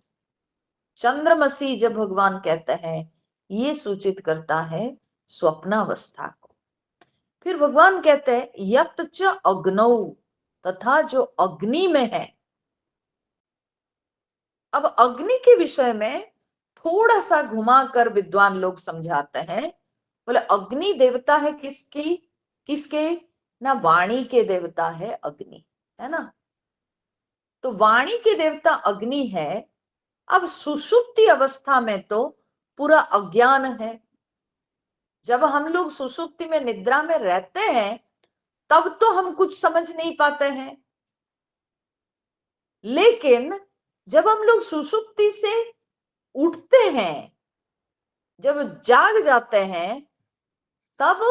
चंद्रमसी जब भगवान कहते हैं, ये सूचित करता है स्वप्नावस्था को। फिर भगवान कहते हैं यत च अग्नौ, तथा जो अग्नि में है। अब अग्नि के विषय में थोड़ा सा घुमाकर विद्वान लोग समझाते हैं। बोले अग्नि देवता है किसकी, किसके, ना वाणी के देवता है अग्नि, है ना। तो वाणी के देवता अग्नि है। अब सुषुप्ति अवस्था में तो पूरा अज्ञान है। जब हम लोग सुषुप्ति में निद्रा में रहते हैं तब तो हम कुछ समझ नहीं पाते हैं, लेकिन जब हम लोग सुषुप्ति से उठते हैं, जब जाग जाते हैं, तब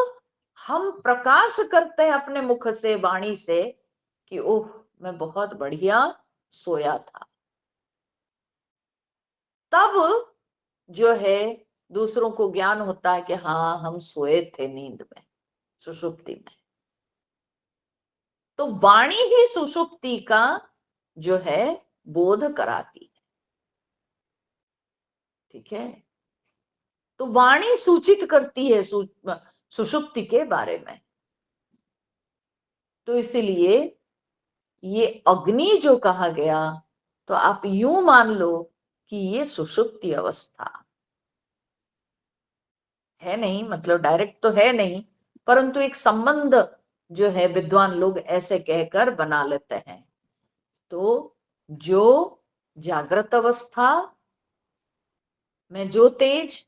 हम प्रकाश करते हैं अपने मुख से, वाणी से कि ओह, मैं बहुत बढ़िया सोया था। तब जो है दूसरों को ज्ञान होता है कि हाँ, हम सोए थे नींद में, सुषुप्ति में। तो वाणी ही सुषुप्ति का जो है बोध कराती है। ठीक है, तो वाणी सूचित करती है सुषुप्ति के बारे में। तो इसलिए ये अग्नि जो कहा गया, तो आप यूं मान लो कि ये सुषुप्ति अवस्था है, नहीं मतलब डायरेक्ट तो है नहीं, परंतु एक संबंध जो है विद्वान लोग ऐसे कहकर बना लेते हैं। तो जो जागृत अवस्था में जो तेज,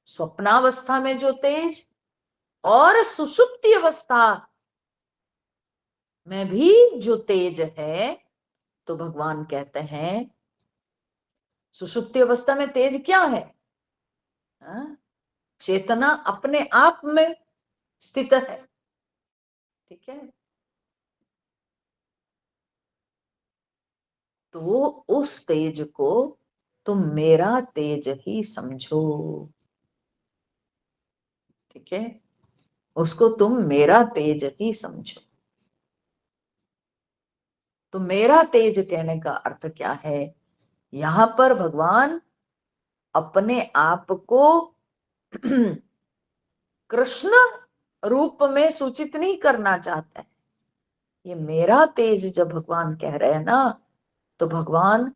स्वप्नावस्था में जो तेज, और सुषुप्ति अवस्था में भी जो तेज है, तो भगवान कहते हैं सुषुप्ति अवस्था में तेज क्या है? हाँ? चेतना अपने आप में स्थित है। ठीक है, तो उस तेज को तुम मेरा तेज ही समझो। ठीक है, उसको तुम मेरा तेज ही समझो। तो मेरा तेज कहने का अर्थ क्या है? यहां पर भगवान अपने आप को कृष्ण रूप में सूचित नहीं करना चाहता है। ये मेरा तेज जब भगवान कह रहे हैं ना, तो भगवान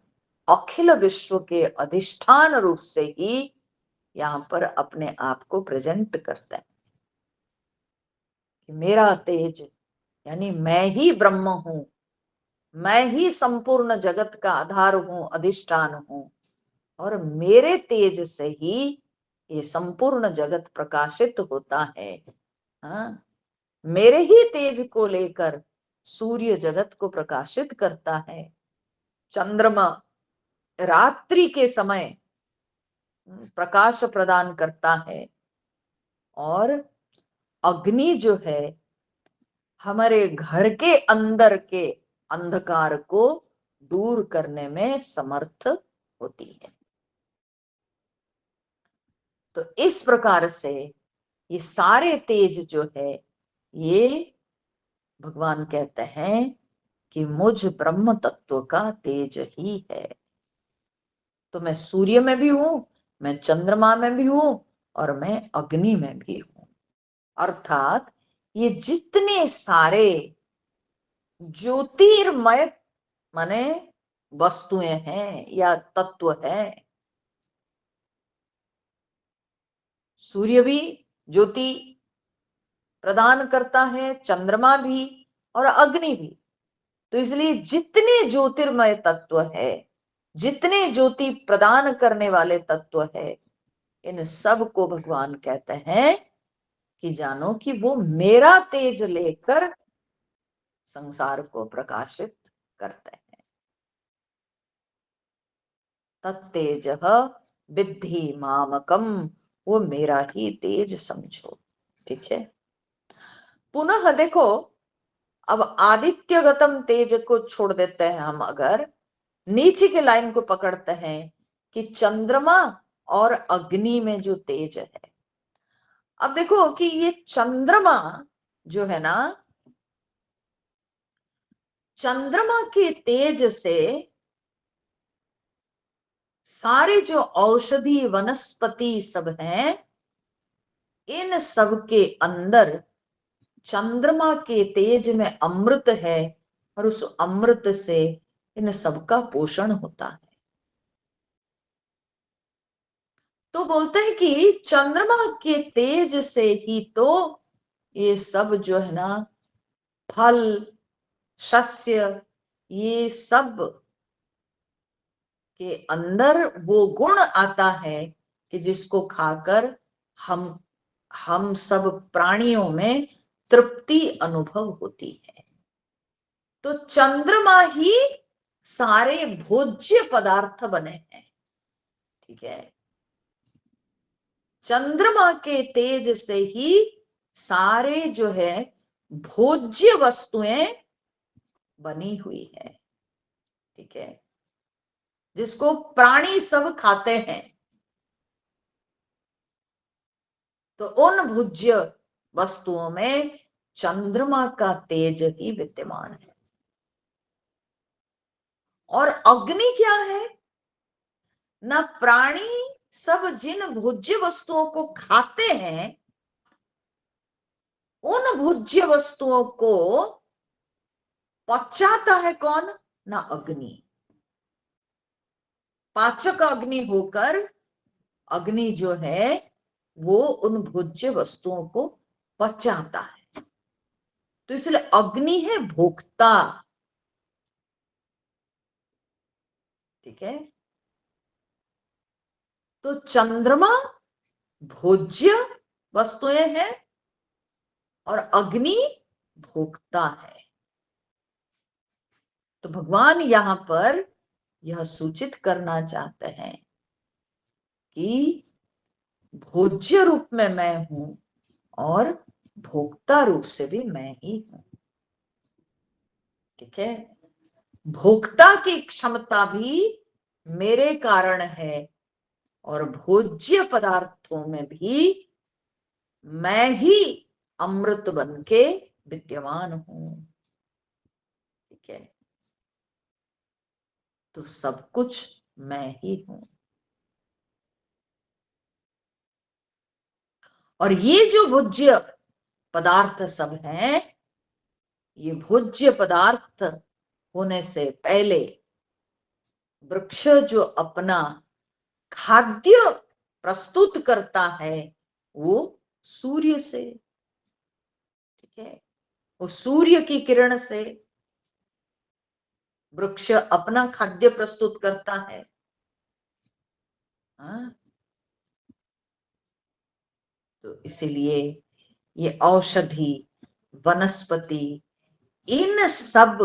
अखिल विश्व के अधिष्ठान रूप से ही यहां पर अपने आप को प्रेजेंट करता है कि मेरा तेज, यानी मैं ही ब्रह्म हूं, मैं ही संपूर्ण जगत का आधार हूं, अधिष्ठान हूं, और मेरे तेज से ही ये संपूर्ण जगत प्रकाशित होता है। हाँ? मेरे ही तेज को लेकर सूर्य जगत को प्रकाशित करता है, चंद्रमा रात्रि के समय प्रकाश प्रदान करता है, और अग्नि जो है हमारे घर के अंदर के अंधकार को दूर करने में समर्थ होती है। तो इस प्रकार से ये सारे तेज जो है, ये भगवान कहते हैं कि मुझ ब्रह्म तत्व का तेज ही है। तो मैं सूर्य में भी हूं, मैं चंद्रमा में भी हूं, और मैं अग्नि में भी हूं। अर्थात ये जितने सारे ज्योतिर्मय माने वस्तुएं हैं या तत्व है, सूर्य भी ज्योति प्रदान करता है, चंद्रमा भी और अग्नि भी। तो इसलिए जितने ज्योतिर्मय तत्व है, जितने ज्योति प्रदान करने वाले तत्व है, इन सब को भगवान कहते हैं कि जानो कि वो मेरा तेज लेकर संसार को प्रकाशित करते हैं। तत्तेज विद्धि मामकम, वो मेरा ही तेज समझो। ठीक है, पुनः देखो, अब आदित्यगतम तेज को छोड़ देते हैं हम, अगर नीचे के लाइन को पकड़ते हैं कि चंद्रमा और अग्नि में जो तेज है। अब देखो कि ये चंद्रमा जो है ना, चंद्रमा के तेज से सारे जो औषधि वनस्पति सब हैं, इन सब के अंदर चंद्रमा के तेज में अमृत है, और उस अमृत से इन सब का पोषण होता है। तो बोलते हैं कि चंद्रमा के तेज से ही तो ये सब जो है ना, फल, शस्य, ये सब के अंदर वो गुण आता है कि जिसको खाकर हम हम सब प्राणियों में तृप्ति अनुभव होती है। तो चंद्रमा ही सारे भोज्य पदार्थ बने हैं। ठीक है, चंद्रमा के तेज से ही सारे जो है भोज्य वस्तुएं बनी हुई है। ठीक है, जिसको प्राणी सब खाते हैं, तो उन भोज्य वस्तुओं में चंद्रमा का तेज ही विद्यमान है। और अग्नि क्या है? न प्राणी सब जिन भोज्य वस्तुओं को खाते हैं, उन भोज्य वस्तुओं को पचाता है कौन? ना अग्नि। पाचक अग्नि होकर अग्नि जो है वो उन भोज्य वस्तुओं को पचाता है। तो इसलिए अग्नि है भोक्ता। ठीक है, तो चंद्रमा भोज्य वस्तुएं हैं और अग्नि भोक्ता है। तो भगवान यहां पर यह सूचित करना चाहते हैं कि भोज्य रूप में मैं हूं और भोक्ता रूप से भी मैं ही हूं। ठीक है, भोक्ता की क्षमता भी मेरे कारण है और भोज्य पदार्थों में भी मैं ही अमृत बन के विद्यमान हूं। ठीक है, तो सब कुछ मैं ही हूं। और ये जो भोज्य पदार्थ सब हैं, ये भोज्य पदार्थ होने से पहले वृक्ष जो अपना खाद्य प्रस्तुत करता है वो सूर्य से। ठीक है, वो सूर्य की किरण से वृक्ष अपना खाद्य प्रस्तुत करता है। हाँ? तो इसीलिए ये औषधि, वनस्पति, इन सब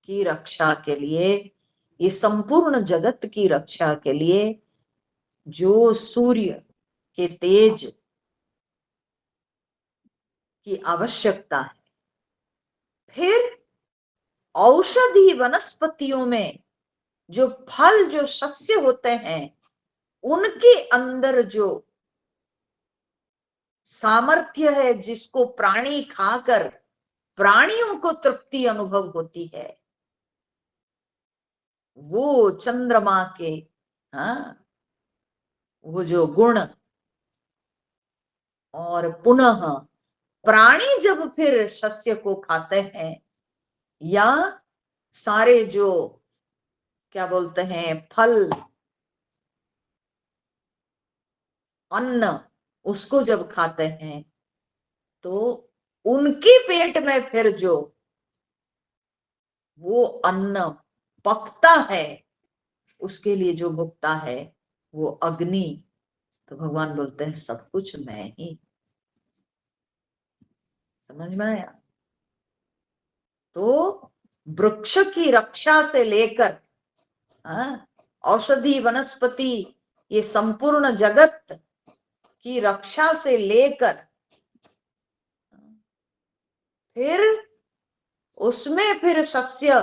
की रक्षा के लिए, ये संपूर्ण जगत की रक्षा के लिए जो सूर्य के तेज की आवश्यकता है, फिर औषधि वनस्पतियों में जो फल, जो सस्य होते हैं, उनके अंदर जो सामर्थ्य है, जिसको प्राणी खाकर प्राणियों को तृप्ति अनुभव होती है, वो चंद्रमा के, हाँ, वो जो गुण, और पुनः प्राणी जब फिर सस्य को खाते हैं या सारे जो क्या बोलते हैं फल, अन्न, उसको जब खाते हैं तो उनके पेट में फिर जो वो अन्न पकता है, उसके लिए जो भुगता है वो अग्नि। तो भगवान बोलते हैं सब कुछ मैं ही। समझ में आया? तो वृक्ष की रक्षा से लेकर औषधि वनस्पति, ये संपूर्ण जगत की रक्षा से लेकर फिर उसमें फिर सस्य,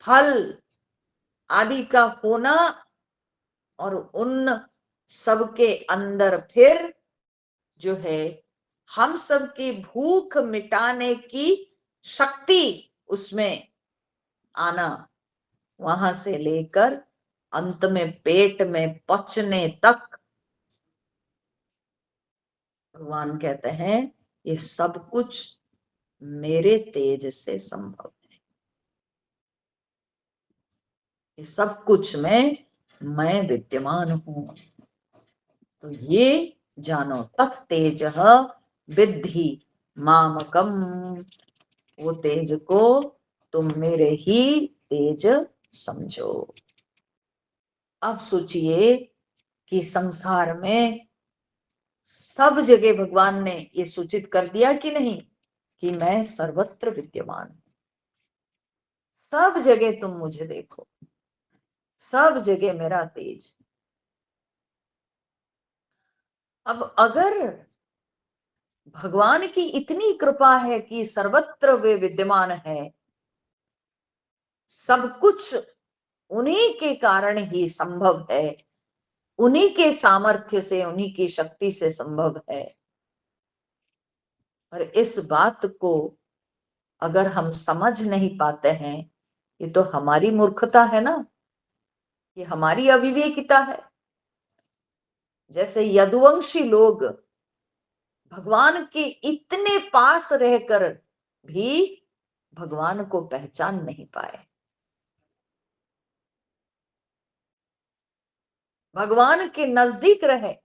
फल आदि का होना, और उन सबके अंदर फिर जो है हम सबकी भूख मिटाने की शक्ति उसमें आना, वहां से लेकर अंत में पेट में पचने तक, भगवान कहते हैं ये सब कुछ मेरे तेज से संभव है। ये सब कुछ में मैं विद्यमान हूं। तो ये जानो तत् तेज विद्धि मामकम, वो तेज को तुम मेरे ही तेज समझो। अब सोचिए कि संसार में सब जगह भगवान ने ये सूचित कर दिया कि नहीं कि मैं सर्वत्र विद्यमान हूं। सब जगह तुम मुझे देखो, सब जगह मेरा तेज। अब अगर भगवान की इतनी कृपा है कि सर्वत्र वे विद्यमान है, सब कुछ उन्हीं के कारण ही संभव है, उन्हीं के सामर्थ्य से, उन्हीं की शक्ति से संभव है, और इस बात को अगर हम समझ नहीं पाते हैं, ये तो हमारी मूर्खता है ना, ये हमारी अविवेकिता है। जैसे यदुवंशी लोग भगवान के इतने पास रहकर भी भगवान को पहचान नहीं पाए, भगवान के नजदीक रहे,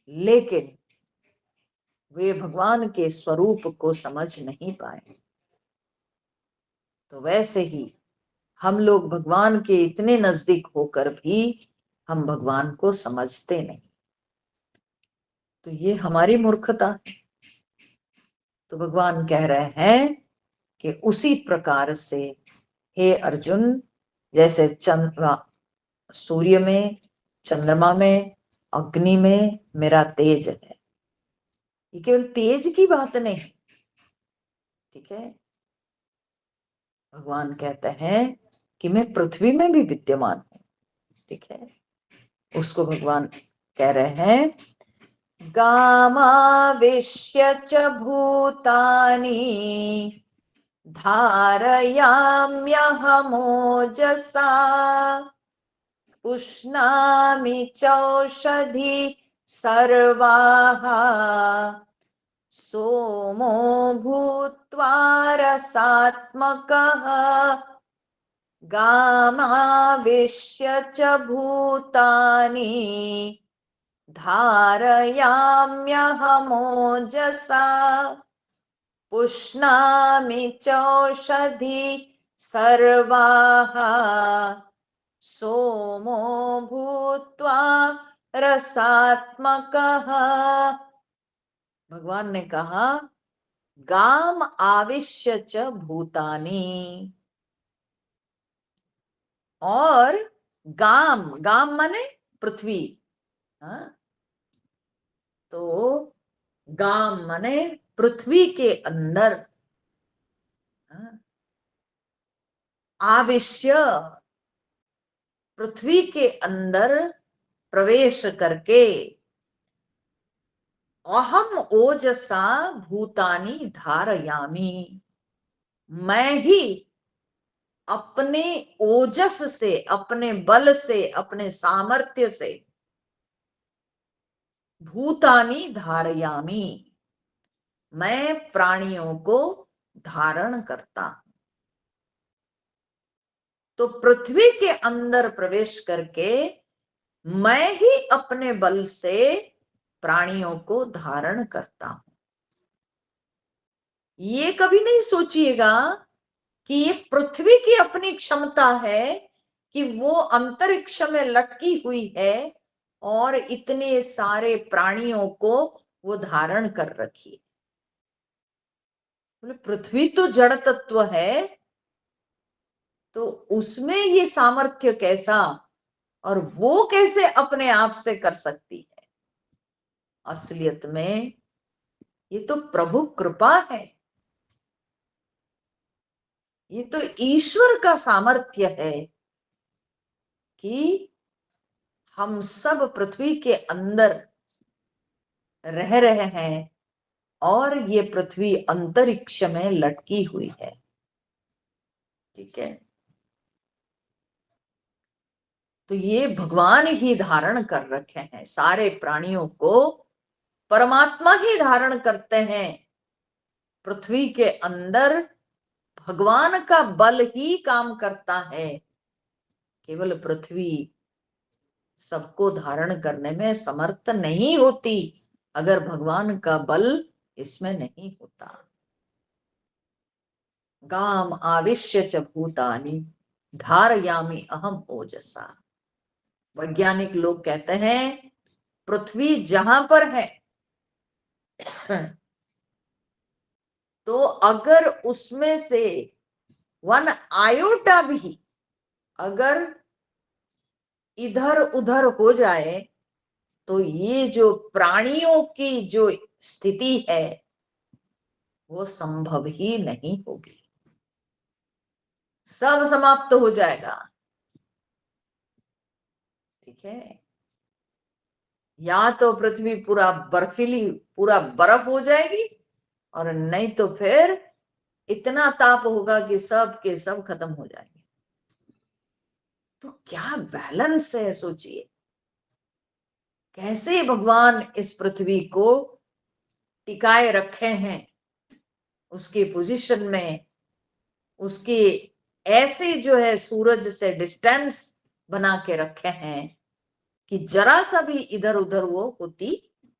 लेकिन वे भगवान के स्वरूप को समझ नहीं पाए। तो वैसे ही हम लोग भगवान के इतने नजदीक होकर भी हम भगवान को समझते नहीं, तो ये हमारी मूर्खता है। तो भगवान कह रहे हैं कि उसी प्रकार से हे अर्जुन, जैसे सूर्य में, चंद्रमा में, अग्नि में मेरा तेज है। ये केवल तेज की बात नहीं, ठीक है। भगवान कहते हैं कि मैं पृथ्वी में भी विद्यमान हूं, ठीक है। उसको भगवान कह रहे हैं गामाविश्य च भूतानि धारयाम्यहमोजसा पुष्णामि चौषधि सर्वाः सोमो भूत्वा रसात्मकः गामाविश्य च भूतानि धारयाम्यहमोजसा पुष्णामि चौषधि सर्वाः सोमो भूत्वा रसात्मकः। भगवान ने कहा गाम आविश्य च भूतानि, और गाम, गाम माने पृथ्वी, हाँ? तो गाम माने पृथ्वी के अंदर, हाँ? आविश्य, पृथ्वी के अंदर प्रवेश करके, अहम ओजसा भूतानि धारयामी, मैं ही अपने ओजस से, अपने बल से, अपने सामर्थ्य से भूतानि धारयामी, मैं प्राणियों को धारण करता हूं। तो पृथ्वी के अंदर प्रवेश करके मैं ही अपने बल से प्राणियों को धारण करता हूं। ये कभी नहीं सोचिएगा कि ये पृथ्वी की अपनी क्षमता है कि वो अंतरिक्ष में लटकी हुई है और इतने सारे प्राणियों को वो धारण कर रखी है। बोले पृथ्वी तो जड़ तत्व है, तो उसमें ये सामर्थ्य कैसा, और वो कैसे अपने आप से कर सकती है। असलियत में ये तो प्रभु कृपा है, ये तो ईश्वर का सामर्थ्य है कि हम सब पृथ्वी के अंदर रह रहे हैं और ये पृथ्वी अंतरिक्ष में लटकी हुई है, ठीक है। तो ये भगवान ही धारण कर रखे हैं, सारे प्राणियों को परमात्मा ही धारण करते हैं। पृथ्वी के अंदर भगवान का बल ही काम करता है, केवल पृथ्वी सबको धारण करने में समर्थ नहीं होती अगर भगवान का बल इसमें नहीं होता। गाम आविश्य च भूतानि धारयामि अहम ओजसा। वैज्ञानिक लोग कहते हैं पृथ्वी जहां पर है तो अगर उसमें से वन आयोटा भी अगर इधर उधर हो जाए तो ये जो प्राणियों की जो स्थिति है वो संभव ही नहीं होगी, सब समाप्त हो जाएगा। ठीक है, या तो पृथ्वी पूरा बर्फीली, पूरा बर्फ हो जाएगी, और नहीं तो फिर इतना ताप होगा कि सब के सब खत्म हो जाएंगे। तो क्या बैलेंस है, सोचिए कैसे भगवान इस पृथ्वी को टिकाए रखे हैं, उसके पोजीशन में, उसके ऐसे जो है सूरज से डिस्टेंस बना के रखे हैं कि जरा सा भी इधर उधर वो होती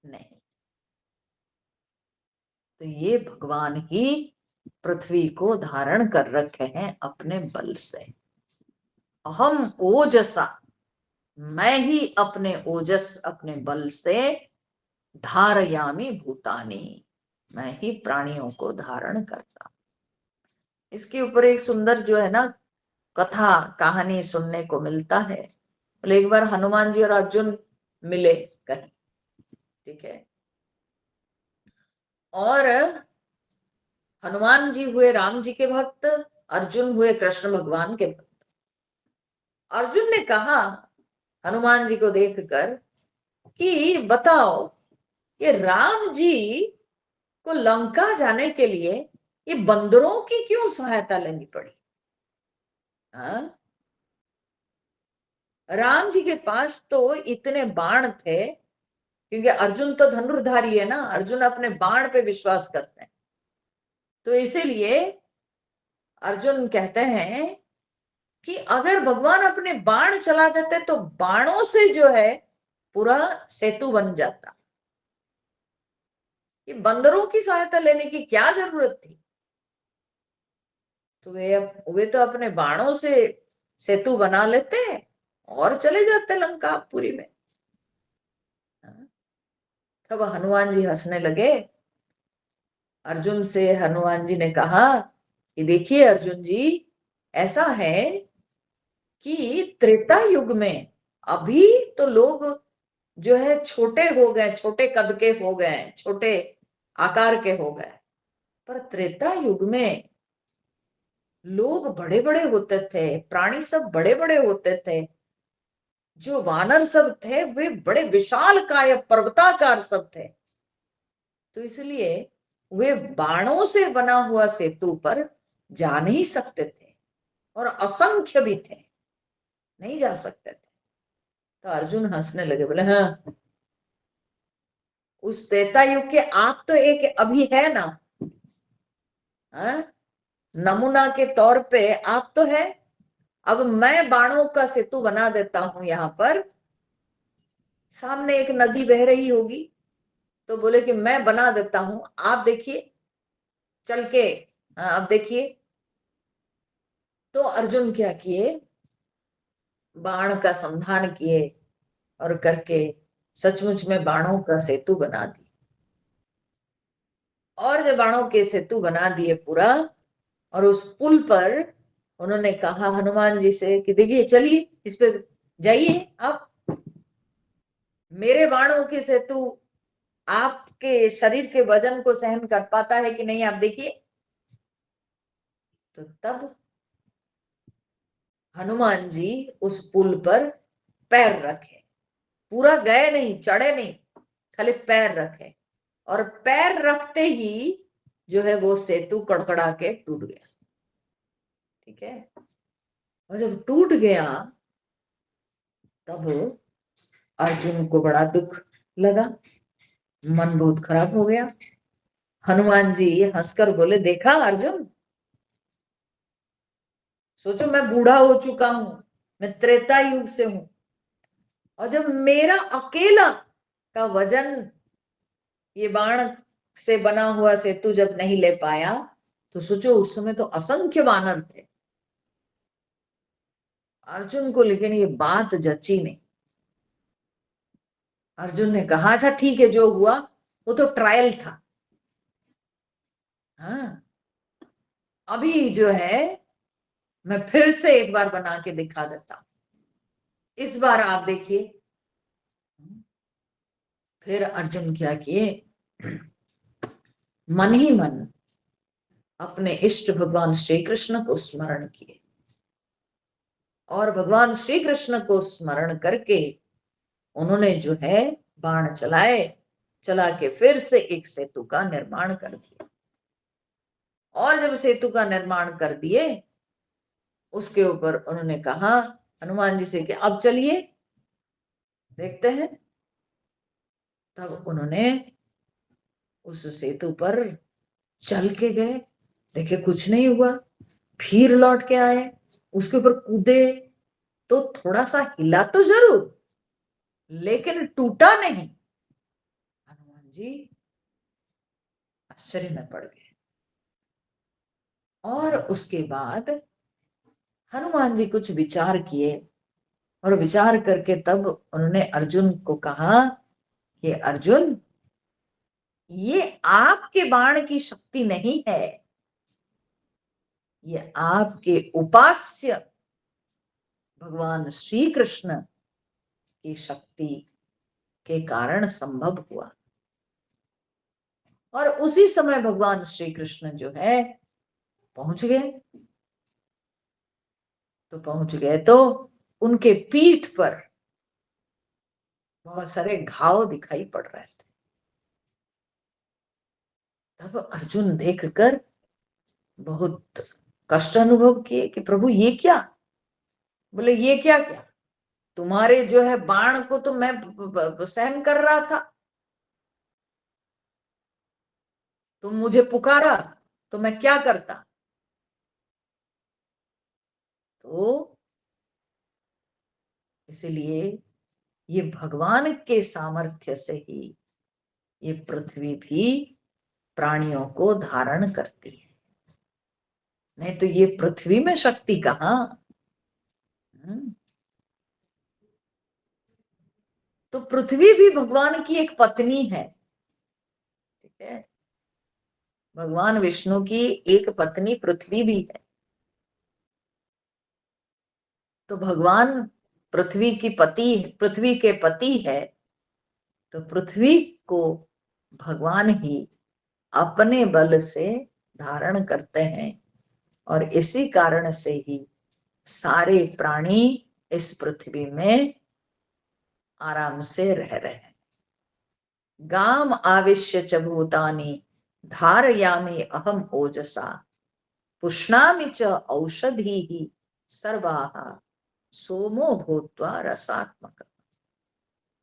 नहीं। तो ये भगवान ही पृथ्वी को धारण कर रखे हैं अपने बल से। अहम ओजसा, मैं ही अपने ओजस, अपने बल से धारयामी भूतानी, मैं ही प्राणियों को धारण करता। इसके ऊपर एक सुंदर जो है ना कथा कहानी सुनने को मिलता है। बोले एक बार हनुमान जी और अर्जुन मिले कहीं, ठीक है, और हनुमान जी हुए राम जी के भक्त, अर्जुन हुए कृष्ण भगवान के भक्त। अर्जुन ने कहा हनुमान जी को देखकर कि बताओ, ये राम जी को लंका जाने के लिए ये बंदरों की क्यों सहायता लेनी पड़ी? हाँ? राम जी के पास तो इतने बाण थे, क्योंकि अर्जुन तो धनुर्धारी है ना, अर्जुन अपने बाण पे विश्वास करते हैं। तो इसीलिए अर्जुन कहते हैं कि अगर भगवान अपने बाण चला देते तो बाणों से जो है पूरा सेतु बन जाता, ये बंदरों की सहायता लेने की क्या जरूरत थी? तो वे तो अपने बाणों से सेतु बना लेते और चले जाते लंकापुरी में। तब हनुमान जी हंसने लगे। अर्जुन से हनुमान जी ने कहा कि देखिए अर्जुन जी, ऐसा है कि त्रेता युग में अभी तो लोग जो है छोटे हो गए, छोटे कद के हो गए, छोटे आकार के हो गए, पर त्रेता युग में लोग बड़े बड़े होते थे, प्राणी सब बड़े बड़े होते थे, जो वानर सब थे वे बड़े विशाल काय पर्वताकार सब थे। तो इसलिए वे बाणों से बना हुआ सेतु पर जा नहीं सकते थे, और असंख्य भी थे, नहीं जा सकते थे। तो अर्जुन हंसने लगे, बोले हाँ, उस त्रेता युग के आप तो एक अभी है ना, हाँ? नमूना के तौर पे आप तो है। अब मैं बाणों का सेतु बना देता हूं, यहां पर सामने एक नदी बह रही होगी, तो बोले कि मैं बना देता हूं, आप देखिए चल के, हाँ आप देखिए। तो अर्जुन क्या किए, बाण का संधान किए और करके सचमुच में बाणों का सेतु बना दिया। और जब बाणों के सेतु बना दिए पूरा, और उस पुल पर उन्होंने कहा हनुमान जी से कि देखिए चलिए इस पे जाइए आप, मेरे बाणों के सेतु आपके शरीर के वजन को सहन कर पाता है कि नहीं, आप देखिए। तो तब हनुमान जी उस पुल पर पैर रखे, पूरा गए नहीं, चढ़े नहीं, खाली पैर रखे, और पैर रखते ही जो है वो सेतु कड़कड़ा के टूट गया। ठीक है, और जब टूट गया तब अर्जुन को बड़ा दुख लगा, मन बहुत खराब हो गया। हनुमान जी हंसकर बोले, देखा अर्जुन, सोचो मैं बूढ़ा हो चुका हूं, मैं त्रेता युग से हूं, और जब मेरा अकेला का वजन ये बाण से बना हुआ सेतु जब नहीं ले पाया, तो सोचो उस समय तो असंख्य वानर थे। अर्जुन को लेकिन ये बात जची नहीं। अर्जुन ने कहा अच्छा ठीक है, जो हुआ वो तो ट्रायल था, हाँ अभी जो है मैं फिर से एक बार बना के दिखा देता हूं। इस बार आप देखिए, फिर अर्जुन क्या किए, मन ही मन अपने इष्ट भगवान श्री कृष्ण को स्मरण किए, और भगवान श्री कृष्ण को स्मरण करके उन्होंने जो है बाण चलाए, चला के फिर से एक सेतु का निर्माण कर दिया। और जब सेतु का निर्माण कर दिए, उसके ऊपर उन्होंने कहा हनुमान जी से कि अब चलिए देखते हैं। तब उन्होंने उस सेतु पर चल के गए, देखे कुछ नहीं हुआ, फिर लौट के आए, उसके ऊपर कूदे तो थोड़ा सा हिला तो जरूर, लेकिन टूटा नहीं। हनुमान जी आश्चर्य में पड़ गए। और उसके बाद हनुमान जी कुछ विचार किए, और विचार करके तब उन्होंने अर्जुन को कहा कि अर्जुन, ये आपके बाण की शक्ति नहीं है, ये आपके उपास्य भगवान श्री कृष्ण की शक्ति के कारण संभव हुआ। और उसी समय भगवान श्री कृष्ण जो है पहुंच गए। तो पहुंच गए तो उनके पीठ पर बहुत सारे घाव दिखाई पड़ रहे थे। तब अर्जुन देखकर बहुत कष्ट अनुभव किए कि प्रभु ये क्या। बोले ये क्या क्या, तुम्हारे जो है बाण को तो मैं सहन कर रहा था, तुम मुझे पुकारा तो मैं क्या करता। तो इसलिए ये भगवान के सामर्थ्य से ही ये पृथ्वी भी प्राणियों को धारण करती है, नहीं तो ये पृथ्वी में शक्ति कहाँ। तो पृथ्वी भी भगवान की एक पत्नी है, ठीक है। भगवान विष्णु की एक पत्नी पृथ्वी भी है। तो भगवान पृथ्वी की पति, पृथ्वी के पति है, तो पृथ्वी को भगवान ही अपने बल से धारण करते हैं। और इसी कारण से ही सारे प्राणी इस पृथ्वी में आराम से रह रहे हैं। गाम आविश्य च भूतानि धारयामि अहम ओजसा पुष्णामि च औषधि ही सर्वाः सोमो भूत्वा रसात्मक।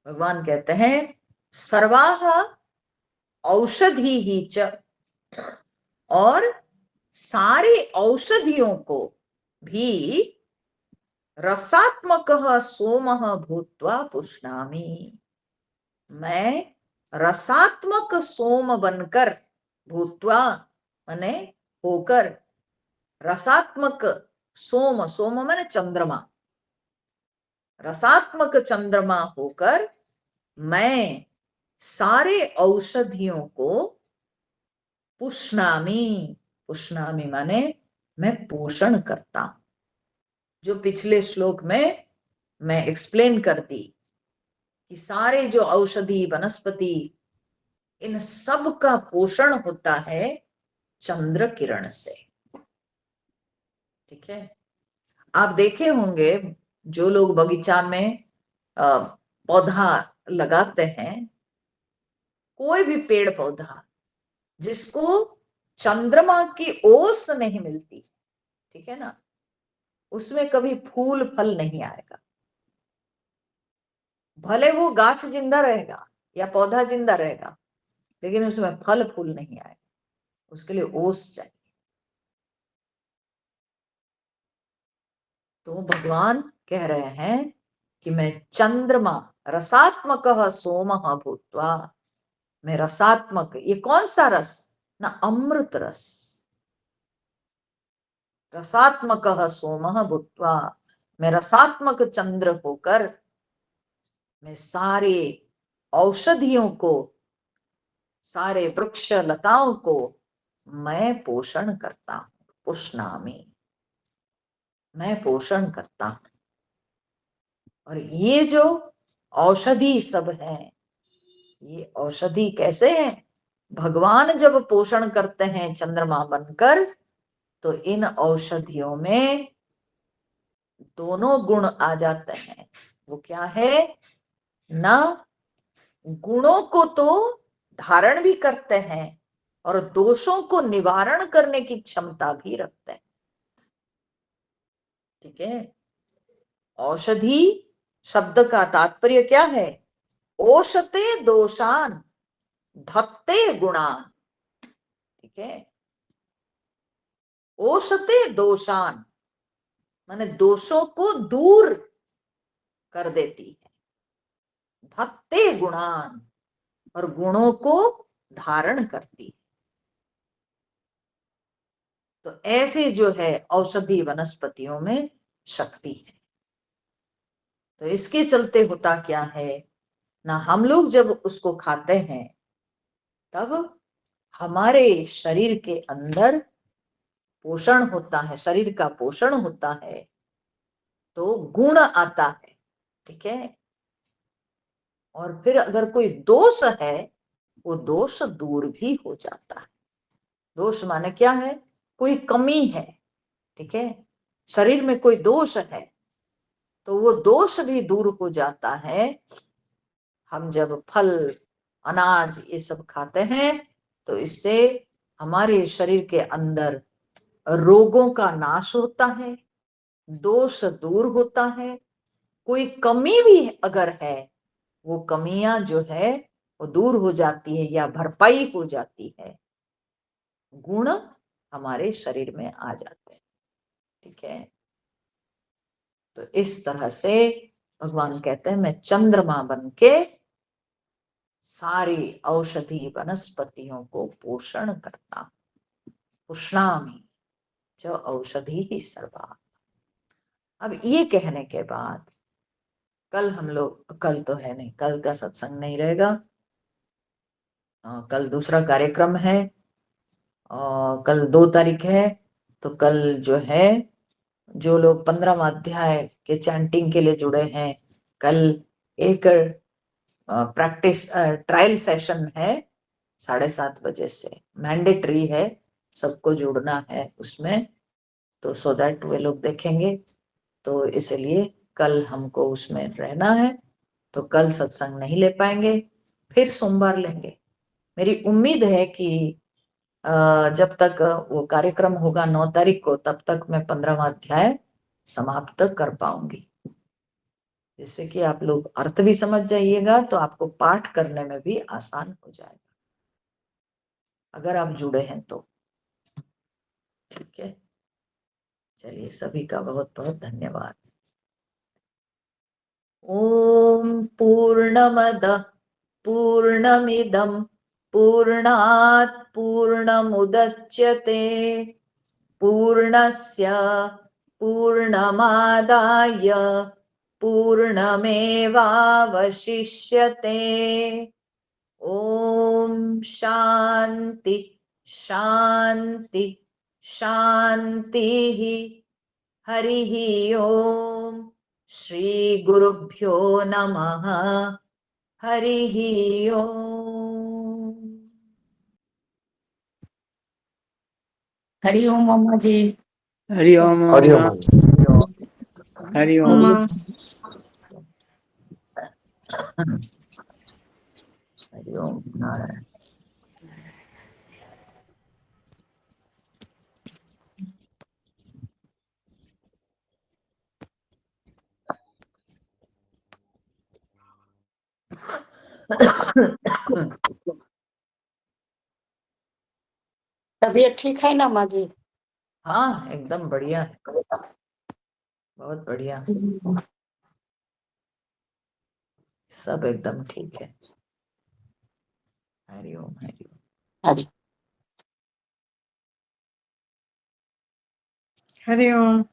भगवान कहते हैं सर्वाः औषधि ही च, और सारी औषधियों को भी रसात्मक सोम भूत्वा पुष्णामि, मैं रसात्मक सोम बनकर, भूत्वा माने होकर, रसात्मक सोम, सोम माने चंद्रमा, रसात्मक चंद्रमा होकर मैं सारे औषधियों को पुष्णामि, पुष्णामि माने मैं पोषण करता हूं। जो पिछले श्लोक में मैं एक्सप्लेन कर दी कि सारे जो औषधि वनस्पति, इन सब का पोषण होता है चंद्र किरण से, ठीक है। आप देखे होंगे जो लोग बगीचा में पौधा लगाते हैं, कोई भी पेड़ पौधा जिसको चंद्रमा की ओस नहीं मिलती, ठीक है ना, उसमें कभी फूल फल नहीं आएगा। भले वो गाछ जिंदा रहेगा या पौधा जिंदा रहेगा, लेकिन उसमें फल फूल नहीं आएगा, उसके लिए ओस चाहिए। तो भगवान कह रहे हैं कि मैं चंद्रमा रसात्मक सोम भूत्वा, मैं रसात्मक, ये कौन सा रस ना, अमृत रस, रसात्मक सोम भूत्वा, मैं रसात्मक चंद्र होकर मैं सारे औषधियों को, सारे वृक्ष लताओं को मैं पोषण करता हूं, पुष्णामि, मैं पोषण करता हूं। और ये जो औषधि सब है, ये औषधि कैसे है? भगवान जब पोषण करते हैं चंद्रमा बनकर, तो इन औषधियों में दोनों गुण आ जाते हैं। वो क्या है ना, गुणों को तो धारण भी करते हैं और दोषों को निवारण करने की क्षमता भी रखते हैं। ठीक है। औषधि शब्द का तात्पर्य क्या है? ओषते दोषान धत्ते गुणान। ठीक है। ओषते दोषान माने दोषों को दूर कर देती है, धत्ते गुणान और गुणों को धारण करती है। तो ऐसे जो है औषधि वनस्पतियों में शक्ति है। तो इसके चलते होता क्या है ना, हम लोग जब उसको खाते हैं तब हमारे शरीर के अंदर पोषण होता है, शरीर का पोषण होता है, तो गुण आता है। ठीक है। और फिर अगर कोई दोष है, वो दोष दूर भी हो जाता है। दोष माने क्या है? कोई कमी है। ठीक है। शरीर में कोई दोष है तो वो दोष भी दूर हो जाता है। हम जब फल, अनाज ये सब खाते हैं तो इससे हमारे शरीर के अंदर रोगों का नाश होता है, दोष दूर होता है। कोई कमी भी अगर है, वो कमियां जो है वो दूर हो जाती है या भरपाई हो जाती है। गुण हमारे शरीर में आ जाते हैं। ठीक है। तो इस तरह से भगवान कहते हैं मैं चंद्रमा बन के सारी औषधि वनस्पतियों को पोषण करता, पुष्णामि च औषधि ही सर्वा। अब ये कहने के बाद कल हम लोग, कल तो है नहीं, कल का सत्संग नहीं रहेगा। कल दूसरा कार्यक्रम है और कल 2 तारीख है। तो कल जो है, जो लोग 15वां अध्याय के चैंटिंग के लिए जुड़े हैं, कल एक प्रैक्टिस ट्रायल सेशन है 7:30 बजे से, मैंडेटरी है, सबको जुड़ना है उसमें। तो सो दैट वे लोग देखेंगे, तो इसलिए कल हमको उसमें रहना है। तो कल सत्संग नहीं ले पाएंगे, फिर सोमवार लेंगे। मेरी उम्मीद है कि जब तक वो कार्यक्रम होगा 9 तारीख को, तब तक मैं 15वां अध्याय समाप्त कर पाऊंगी, जिससे कि आप लोग अर्थ भी समझ जाइएगा, तो आपको पाठ करने में भी आसान हो जाएगा अगर आप जुड़े हैं तो। ठीक है। चलिए, सभी का बहुत बहुत धन्यवाद। ओम पूर्णमदः पूर्णमिदं पूर्णात् पूर्णमुदच्यते पूर्णस्य पूर्णमादाय पूर्णमेवावशिष्यते। ओम शांति शांति शांति। हरि ओम। श्री गुरुभ्यो नमः। हरि ओम। हरि ओम अम्मा जी। हरि ओम हरि अम्मा। ओम। हरि ओम। अम्मा हरि ओम नारायण। तबीयत ठीक है ना अम्मा जी? हाँ, एकदम बढ़िया है, बहुत बढ़िया, सब एकदम ठीक है। हरि ओम हरि ओम। हरि हरि ओम।